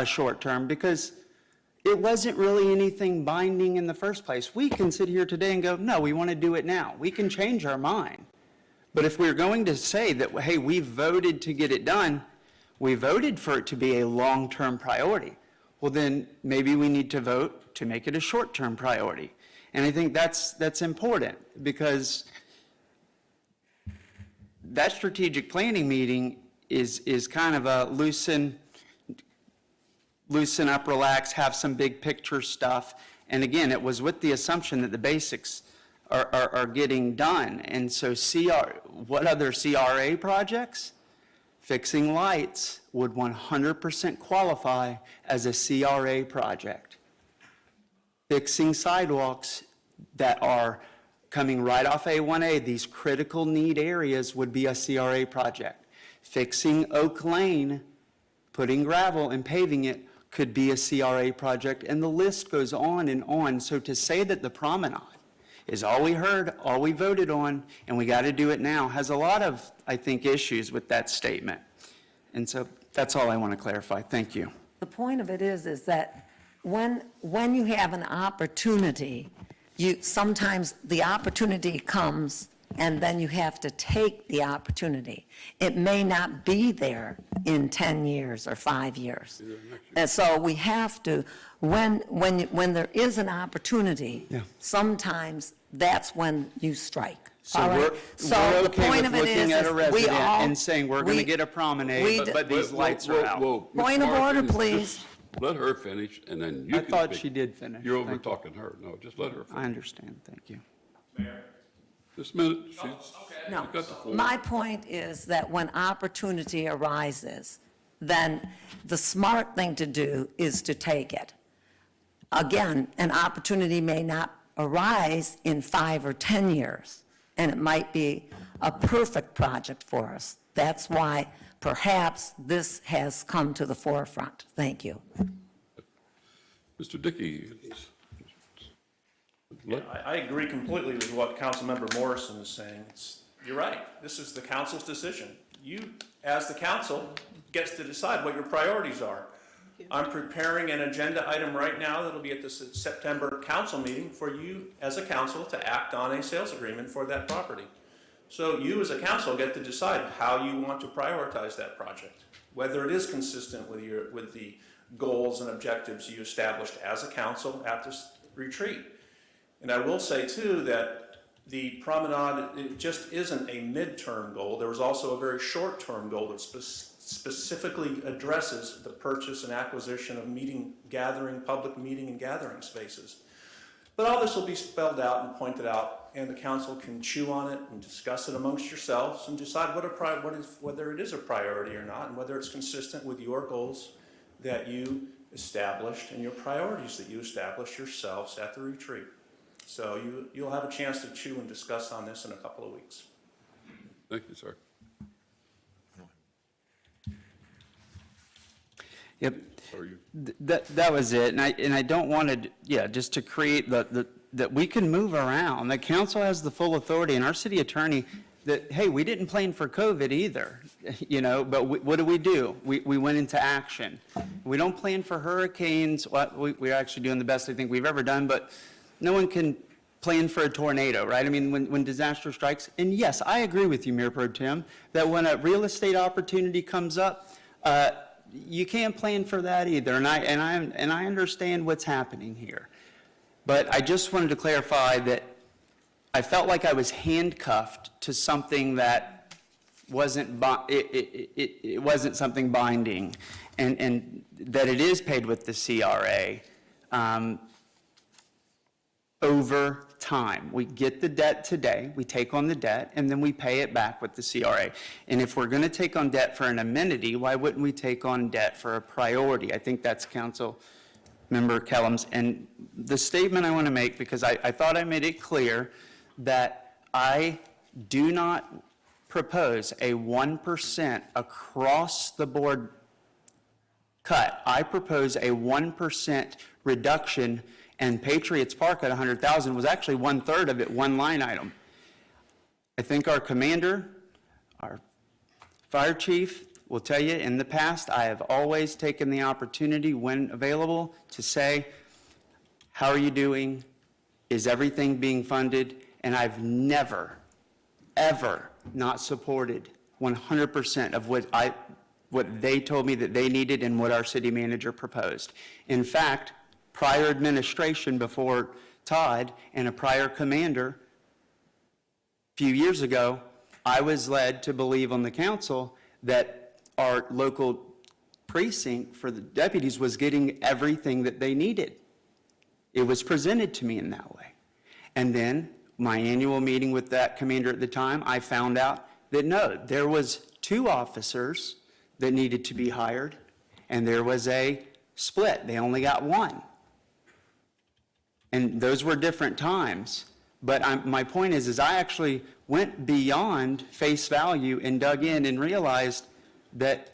short term, because it wasn't really anything binding in the first place. We can sit here today and go, no, we want to do it now. We can change our mind. But if we're going to say that, hey, we voted to get it done, we voted for it to be a long-term priority, well, then maybe we need to vote to make it a short-term priority. And I think that's important, because that strategic planning meeting is kind of a loosen up, relax, have some big picture stuff. And again, it was with the assumption that the basics are getting done. And so what other CRA projects? Fixing lights would 100% qualify as a CRA project. Fixing sidewalks that are coming right off A1A, these critical need areas, would be a CRA project. Fixing Oak Lane, putting gravel and paving it, could be a CRA project, and the list goes on and on. So to say that the promenade is all we heard, all we voted on, and we got to do it now, has a lot of, I think, issues with that statement. And so that's all I want to clarify. Thank you. The point of it is that when you have an opportunity, sometimes the opportunity comes and then you have to take the opportunity. It may not be there in 10 years or 5 years. And so we have to, when there is an opportunity, sometimes that's when you strike. So All right? we're the okay point with of it looking is at a we resident all- and saying, we're going to get a promenade, but these lights are out. Point of order, please. Let her finish, and then you I can thought speak. she did finish. You're Thank you. over-talking her. No, just let her I finish. understand. Thank you. Just a minute. She's No, got the floor. my point is that when opportunity arises, then the smart thing to do is to take it. Again, an opportunity may not arise in 5 or 10 years, and it might be a perfect project for us. That's why perhaps this has come to the forefront. Thank you. Mr. Dickey. I agree completely with what Councilmember Morrison is saying. You're right. This is the council's decision. You, as the council, gets to decide what your priorities are. I'm preparing an agenda item right now that'll be at the September council meeting for you as a council to act on a sales agreement for that property. So you as a council get to decide how you want to prioritize that project, whether it is consistent with the goals and objectives you established as a council at this retreat. And I will say too that the promenade, it just isn't a midterm goal. There was also a very short-term goal that specifically addresses the purchase and acquisition of public meeting and gathering spaces. But all this will be spelled out and pointed out, and the council can chew on it and discuss it amongst yourselves and decide whether it is a priority or not, and whether it's consistent with your goals that you established and your priorities that you established yourselves at the retreat. So you'll have a chance to chew and discuss on this in a couple of weeks. Thank you, sir. Yep. Are you? That was it, and I don't want to, just to create that we can move around, that council has the full authority, and our city attorney, that, hey, we didn't plan for COVID either, but what do? We went into action. We don't plan for hurricanes, we're actually doing the best I think we've ever done, but no one can plan for a tornado, right? I mean, when disaster strikes, and yes, I agree with you, Mayor Pro Tem, that when a real estate opportunity comes up, you can't plan for that either, and I understand what's happening here. But I just wanted to clarify that I felt like I was handcuffed to something that wasn't, it wasn't something binding, and that it is paid with the CRA over time. We get the debt today, we take on the debt, and then we pay it back with the CRA. And if we're going to take on debt for an amenity, why wouldn't we take on debt for a priority? I think that's Council Member Kellum's. And the statement I want to make, because I thought I made it clear that I do not propose a 1% across the board cut. I propose a 1% reduction, and Patriots Park at 100,000 was actually 1/3 of it, one line item. I think our commander, our fire chief will tell you, in the past, I have always taken the opportunity when available to say, how are you doing? Is everything being funded? And I've never, ever not supported 100% of what they told me that they needed and what our city manager proposed. In fact, prior administration before Todd and a prior commander, a few years ago, I was led to believe on the council that our local precinct for the deputies was getting everything that they needed. It was presented to me in that way. And then my annual meeting with that commander at the time, I found out that no, there was 2 officers that needed to be hired, and there was a split. They only got 1. And those were different times. But my point is I actually went beyond face value and dug in and realized that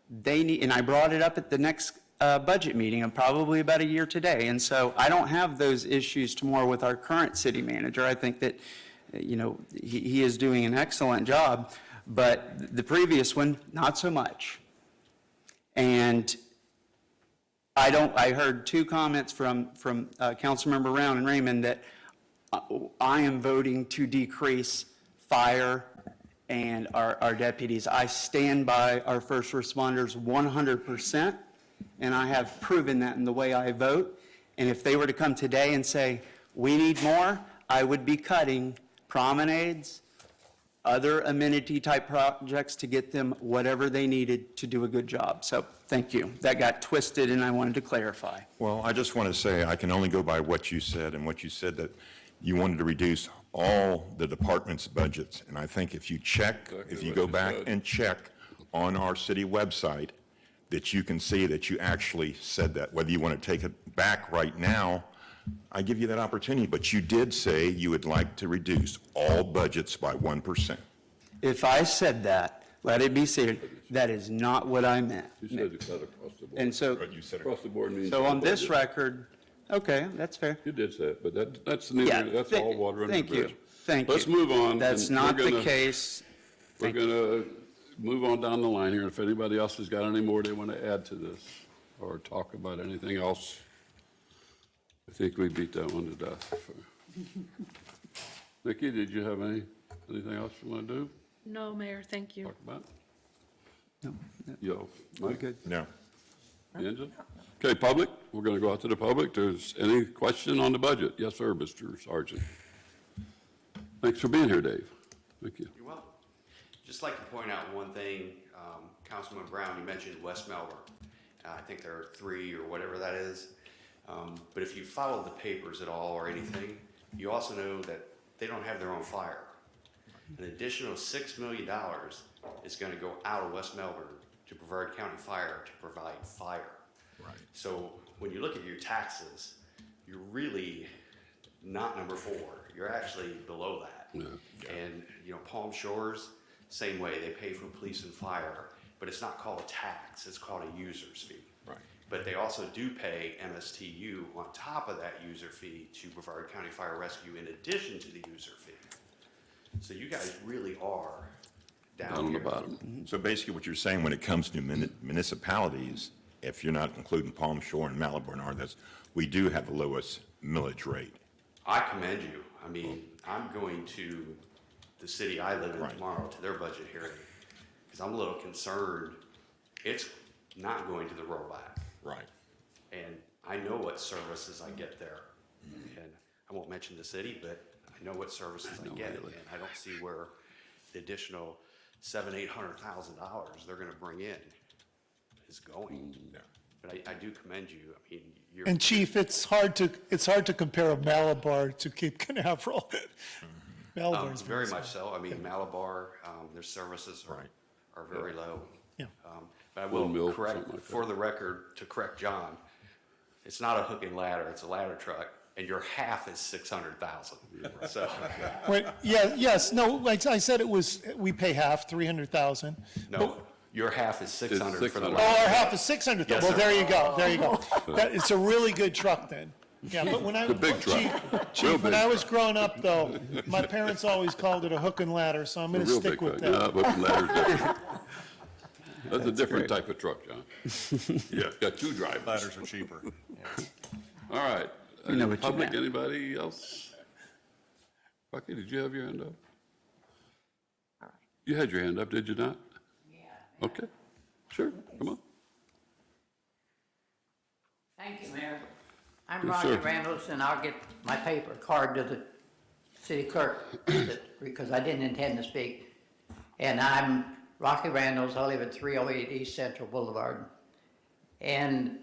they need, and I brought it up at the next budget meeting, probably about a year today. And so I don't have those issues tomorrow with our current city manager. I think that, he is doing an excellent job, but the previous one, not so much. And I heard 2 comments from Councilmember Round and Raymond that I am voting to decrease fire and our deputies. I stand by our first responders 100%, and I have proven that in the way I vote. And if they were to come today and say, we need more, I would be cutting promenades, other amenity-type projects to get them whatever they needed to do a good job. So, thank you. That got twisted, and I wanted to clarify. Well, I just want to say, I can only go by what you said, and what you said that you wanted to reduce all the departments' budgets. And I think if you check, if you go back and check on our city website, that you can see that you actually said that. Whether you want to take it back right now, I give you that opportunity, but you did say you would like to reduce all budgets by 1%. If I said that, let it be said, that is not what I meant. You said it cut across the board. And so, But you said Across the board means. so on this budget. record, okay, that's fair. You did say it, but that's Yeah, neither, that's all water under the thank you. bridge. Thank you. Let's move on. That's and not we're the gonna- case. We're Thank you. going to move on down the line here. If anybody else has got any more they want to add to this or talk about anything else, I think we beat that one to death. Nikki, did you have anything else you want to do, No, Mayor, thank you. talk about? No, Yo, Mike? good. No. Angela? Okay, public, we're going to go out to the public. There's any question on the budget? Yes, sir, Mr. Sergeant. Thanks for being here, Dave. Thank you. You're welcome. Just like to point out one thing, Councilman Brown, you mentioned West Melbourne. I think there are 3 or whatever that is. But if you follow the papers at all or anything, you also know that they don't have their own fire. An additional $6 million is going to go out of West Melbourne to Brevard County Fire to provide fire. Right. So when you look at your taxes, you're really not number 4. You're actually below that. Yeah. And, you know, Palm Shores, same way, they pay for police and fire, but it's not called a tax, it's called a user's fee. Right. But they also do pay MSTU on top of that user fee to Brevard County Fire Rescue in addition to the user fee. So you guys really are Down down on the here. bottom. So basically what you're saying when it comes to municipalities, if you're not including Palm Shore and Malibu and Arthurs, we do have the lowest millage rate. I commend you. I mean, I'm going to the city I live in Right. tomorrow to their budget hearing, because I'm a little concerned it's not going to the rollback. Right. And I know what services I get there. And I won't mention the city, but I know what services I get. really. And I don't see where the additional $700,000-800,000 they're gonna bring in is going. Yeah. But I do commend you. I mean, you're. And Chief, it's hard to compare a Malabar to Cape Canaveral. Malabar's Very much so. I mean, Malabar, their services Right. are very low. Yeah. But I One mil, will correct, something like that. for the record, to correct John, it's not a hook and ladder, it's a ladder truck, and your half is 600,000. So, Wait, yeah, yes, no, like I said, it was, we pay half, 300,000. no, your half is 600 for the 600. Oh, ladder. our half is 600,000. Yes, Well, sir. there you go, there you go. It's a really good truck then. Yeah, but when I. The big truck. Chief, when big I was growing up though, my parents always called it a hook and ladder, so I'm gonna Real stick big with truck. that. Yeah, but the ladder's different. That's a different type of truck, John. Yeah, got 2 drivers. Ladders are cheaper. All right. We know what you Public, meant. anybody else? Bucky, did you have your hand up? You had your hand up, did you not? Yeah. Okay, sure, come on. Thank you, Mayor. I'm Yes, Roger sir. Randalls, and I'll get my paper card to the city clerk, because I didn't intend to speak. And I'm Rocky Randalls, I live at 308 East Central Boulevard. And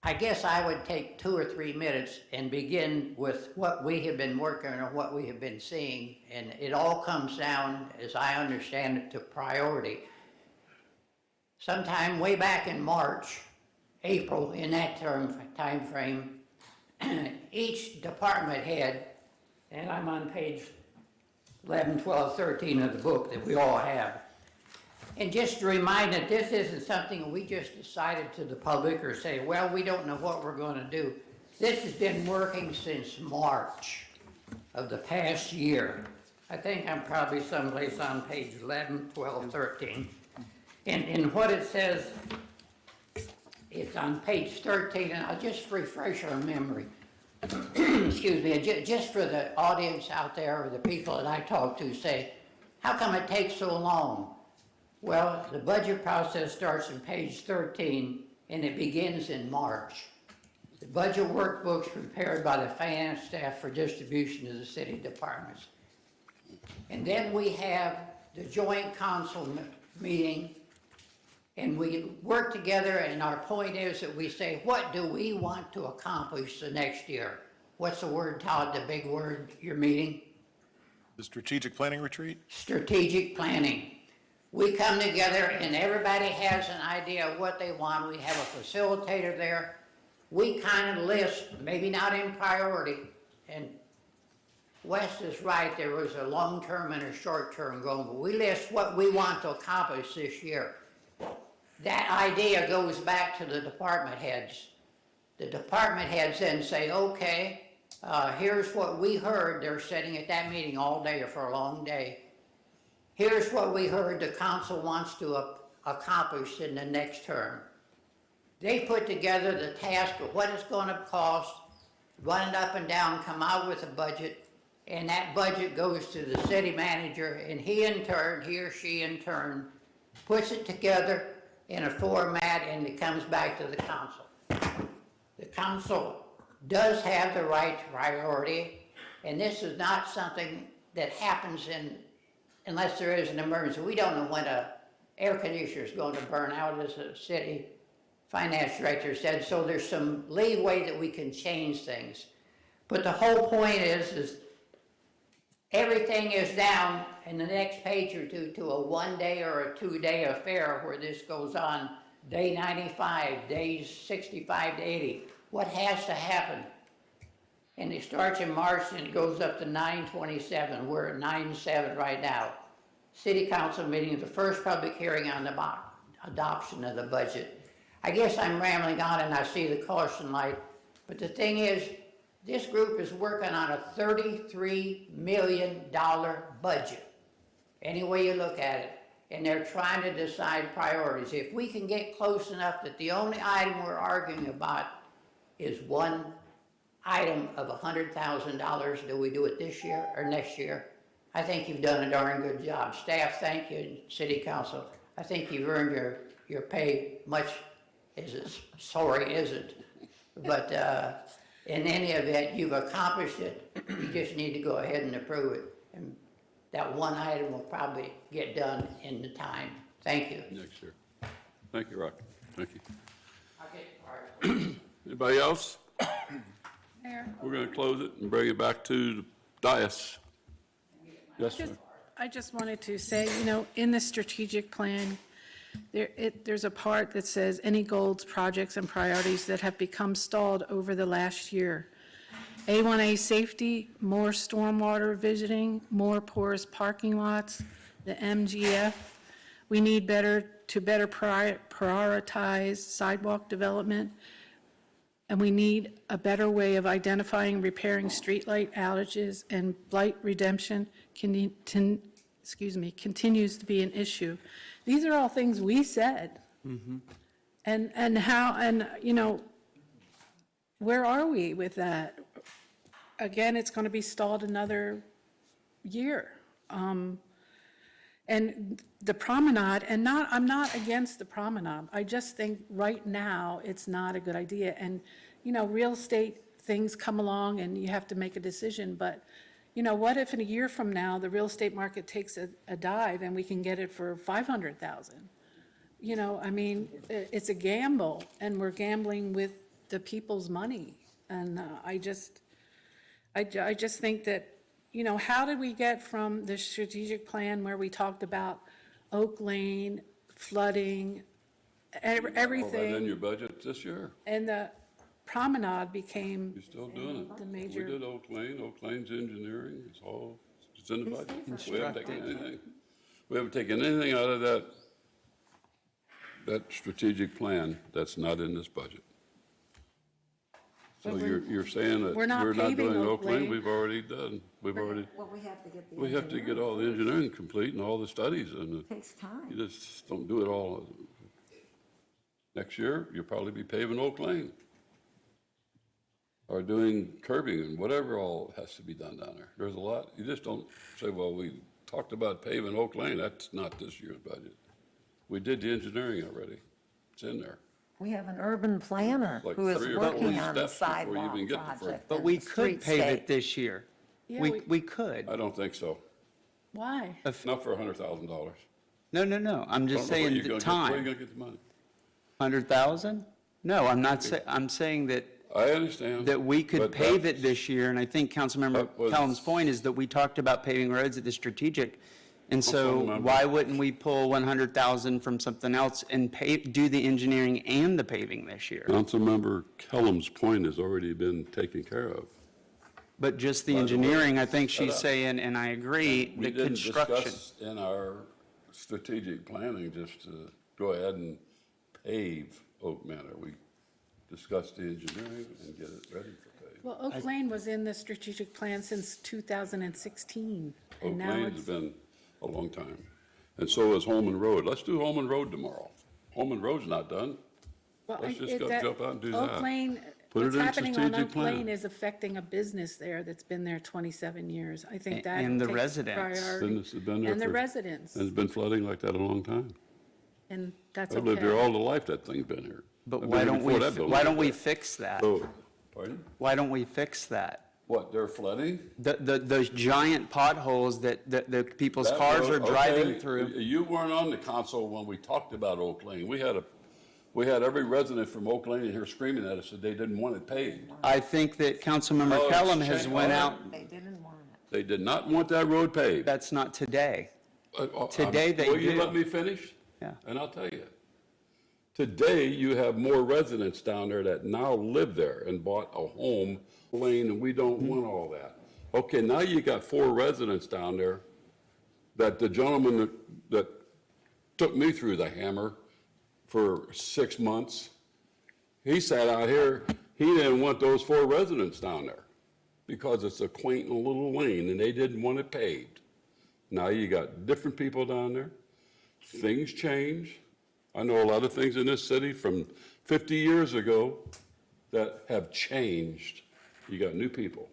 I guess I would take 2 or 3 minutes and begin with what we have been working on, what we have been seeing. And it all comes down, as I understand it, to priority. Sometime way back in March, April, in that time frame, each department head, and I'm on page 11, 12, 13 of the book that we all have. And just to remind that this isn't something we just decided to the public or say, well, we don't know what we're going to do. This has been working since March of the past year. I think I'm probably someplace on page 11, 12, 13. And what it says, it's on page 13, and I'll just refresh our memory. Excuse me, just for the audience out there, or the people that I talk to say, how come it takes so long? Well, the budget process starts on page 13, and it begins in March. The budget workbook's prepared by the finance staff for distribution to the city departments. And then we have the joint council meeting, and we work together, and our point is that we say, what do we want to accomplish the next year? What's the word, Todd, the big word, your meeting? The strategic planning retreat? Strategic planning. We come together and everybody has an idea of what they want. We have a facilitator there. We kind of list, maybe not in priority, and Wes is right, there was a long-term and a short-term goal, but we list what we want to accomplish this year. That idea goes back to the department heads. The department heads then say, okay, here's what we heard. They're sitting at that meeting all day or for a long day. Here's what we heard the council wants to accomplish in the next term. They put together the task of what it's going to cost, run it up and down, come out with a budget, and that budget goes to the city manager, and he or she in turn, puts it together in a format, and it comes back to the council. The council does have the right priority, and this is not something that happens unless there is an emergency. We don't know when an air conditioner is going to burn out as a city. finance director said, so there's some leeway that we can change things. But the whole point is everything is down in the next page or two to a 1 day or a 2 day affair where this goes on day 95, days 65 to 80. What has to happen? And it starts in March and it goes up to 9/27. We're at 9/7 right now. City council meeting, the first public hearing on the adoption of the budget. I guess I'm rambling on and I see the caution light, but the thing is, this group is working on a $33 million budget, any way you look at it, and they're trying to decide priorities. If we can get close enough that the only item we're arguing about is one item of $100,000, do we do it this year or next year? I think you've done a darn good job. Staff, thank you, and City Council. I think you've earned your pay, much as it's sorry isn't. But in any event, you've accomplished it. You just need to go ahead and approve it. And that one item will probably get done in the time. Thank you. Next year. Thank you, Rock. Thank you. Okay, Anybody else? Mayor? We're going to close it and bring it back to the dais. Yes, sir. I just wanted to say, in the strategic plan, there's a part that says any goals, projects, and priorities that have become stalled over the last year. A1A safety, more stormwater visiting, more porous parking lots, the MGF. We need better prioritize sidewalk development, and we need a better way of identifying, repairing streetlight outages, and blight redemption continues to be an issue. These are all things we said. And where are we with that? Again, it's going to be stalled another year. And the promenade, I'm not against the promenade. I just think right now it's not a good idea. And, real estate things come along and you have to make a decision. But, what if in a year from now, the real estate market takes a dive and we can get it for $500,000? It's a gamble, and we're gambling with the people's money. And I just think that, how did we get from the strategic plan where we talked about Oak Lane, flooding, All that in everything, your budget this year. and the promenade became You're still doing it. the We major. did Oak Lane's engineering, it's in the budget. We haven't taken anything. We haven't taken anything out of that strategic plan that's not in this budget. So But we're- you're saying that we're not we're not paving doing Oak Oak Lane? Lane. We've already done, Well, we have to get the we have to get all the engineering complete and all the studies, and Takes time. you just don't do it all. Next year, you'll probably be paving Oak Lane. Or doing curbing and whatever all has to be done down there. There's a lot, you just don't say, well, we talked about paving Oak Lane, that's not this year's budget. We did the engineering already, it's in there. We have an urban planner Like who is 3 or 4 working on the steps before you sidewalk even get to first. project. But and we the could pave streetscape. it this year. Yeah, We could. I don't think so, Why? not for $100,000. No, I'm just Don't know where saying you're the gonna get- Where are you time. gonna get the money? 100,000? No, I'm saying that I understand. we could but pave that's- it this year, and I think Councilmember That was- Kellum's point is that we talked about paving roads at the strategic, and so Councilmember. why wouldn't we pull 100,000 from something else and do the engineering and the paving this year? Councilmember Kellum's point has already been taken care of. But just the By the way, engineering, I think shut she's up. saying, and I agree, We the didn't construction. discuss in our strategic planning just to go ahead and pave Oak Manor. We discussed the engineering and get it ready for paving. Well, Oak Lane was in the strategic plan since 2016, and Oak now Lane's it's, been a long time. And so is Holman Road. Let's do Holman Road tomorrow. Holman Road's not done. well, let's just it- go that- jump out and do Oak that. Lane, Put it what's in happening on strategic Oak plan. Lane is affecting a business there that's been there 27 years. I think that And the takes residents. priority. Business has been there And the for- residents, And it's been flooding like that a long time. and that's I've lived here okay. all the life that thing's been here. But I've been why here don't before that building why was don't we there. fix that? So, pardon? Why don't we fix that? What, they're flooding? Those giant potholes that the people's That cars road- are driving okay, through. You weren't on the console when we talked about Oak Lane. We had a We had every resident from Oak Lane in here screaming at us that they didn't want it paved. I think that Councilmember Oh, Kellum has shame. went Oh. out, They didn't want it. They did not want that road paved. that's not today. Uh, Today they Will you do. let me finish? Yeah. And I'll tell you. Today, you have more residents down there that now live there and bought a home lane, and we don't want all that. Okay, now you got 4 residents down there that the gentleman that took me through the hammer for 6 months, he sat out here, he didn't want those 4 residents down there because it's a quaint little lane and they didn't want it paved. Now you got different people down there. Things change. I know a lot of things in this city from 50 years ago that have changed. You got new people.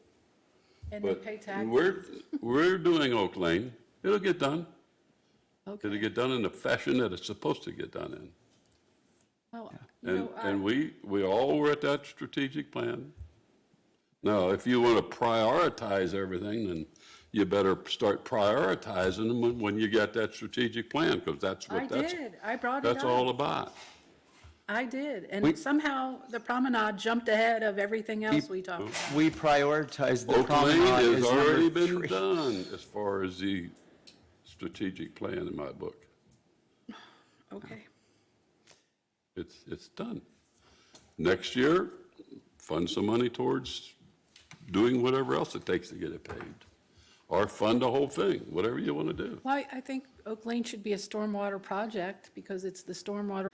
And they But pay taxes. we're doing Oak Lane. It'll get done. Okay. It'll get done in the fashion that it's supposed to get done in. Well, you And, know, and we all were at that strategic plan. Now, if you want to prioritize everything, then you better start prioritizing them when you get that strategic plan, because that's I what that's, did. I brought it that's all up. about. I did. And somehow the promenade jumped ahead of everything else we talked about. We prioritize the Oak Lane promenade has as already number been 3. done as far as the strategic plan in my book. Okay. It's done. Next year, fund some money towards doing whatever else it takes to get it paved. Or fund the whole thing, whatever you want to do. Well, I think Oak Lane should be a stormwater project because it's the stormwater.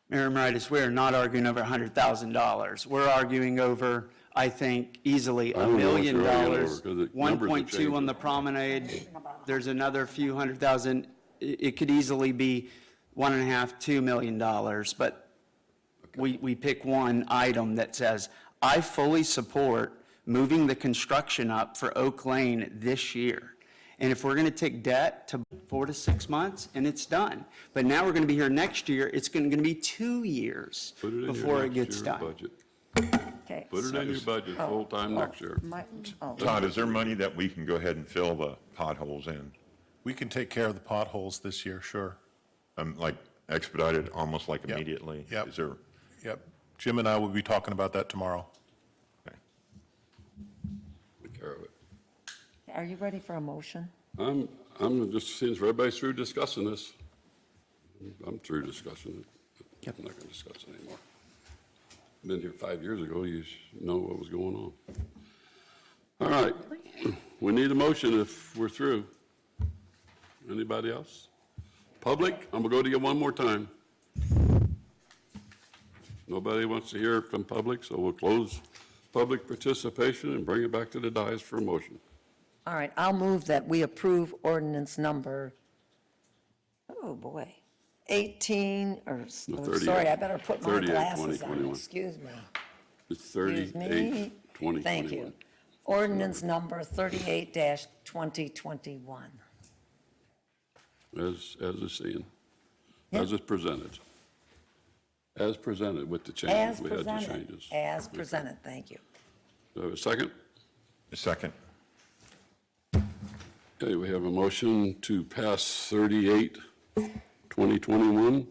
Mayor Moritas, we are not arguing over $100,000. We're arguing over, I think, easily I $1 don't know what million. you're arguing over, 'cause the numbers are 1.2 on the changing. promenade. There's another few $100,000. It could easily be $1.5, $2 million, but we pick one item that says, I fully support moving the construction up for Oak Lane this year. And if we're going to take debt to 4 to 6 months, and it's done. But now we're going to be here next year, it's going to be 2 years Put it in your before it next gets year's done. budget. Okay. Put it in your budget full-time next year. Todd, is there money that we can go ahead and fill the potholes in? We can take care of the potholes this year, sure. Like expedited, almost like Yep. immediately? Yep. Is there, Yep. Jim and I will be talking about that tomorrow. okay. Take care of it. Are you ready for a motion? I'm just, since everybody's through discussing this, I'm through discussing it. I'm not going to discuss it anymore. Been here 5 years ago, you know what was going on. All right, we need a motion if we're through. Anybody else? Public, I'm going to go to you one more time. Nobody wants to hear from public, so we'll close public participation and bring it back to the dais for a motion. All right, I'll move that we approve ordinance number, oh, boy, 18, or, No, oh, 38. sorry, I better put my 38, glasses on. 2021. Excuse me. It's Excuse 38, me. 2021. Thank you. Ordinance number 38-2021. As it's seen, as it's presented. As presented with the changes, As we had the presented. changes. As presented, thank you. Do I have a second? A second. Okay, we have a motion to pass 38, 2021,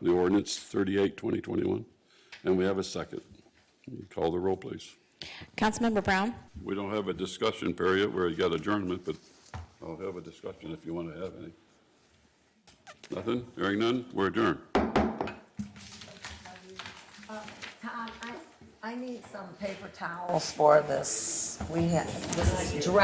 the ordinance 38, 2021, and we have a second. You Call the roll, please. Councilmember Brown? We don't have a discussion period where you got adjournment, but I'll have a discussion if you want to have any. Nothing? Hearing none? We're adjourned. Todd, I need some paper towels for this. We have, this is draft.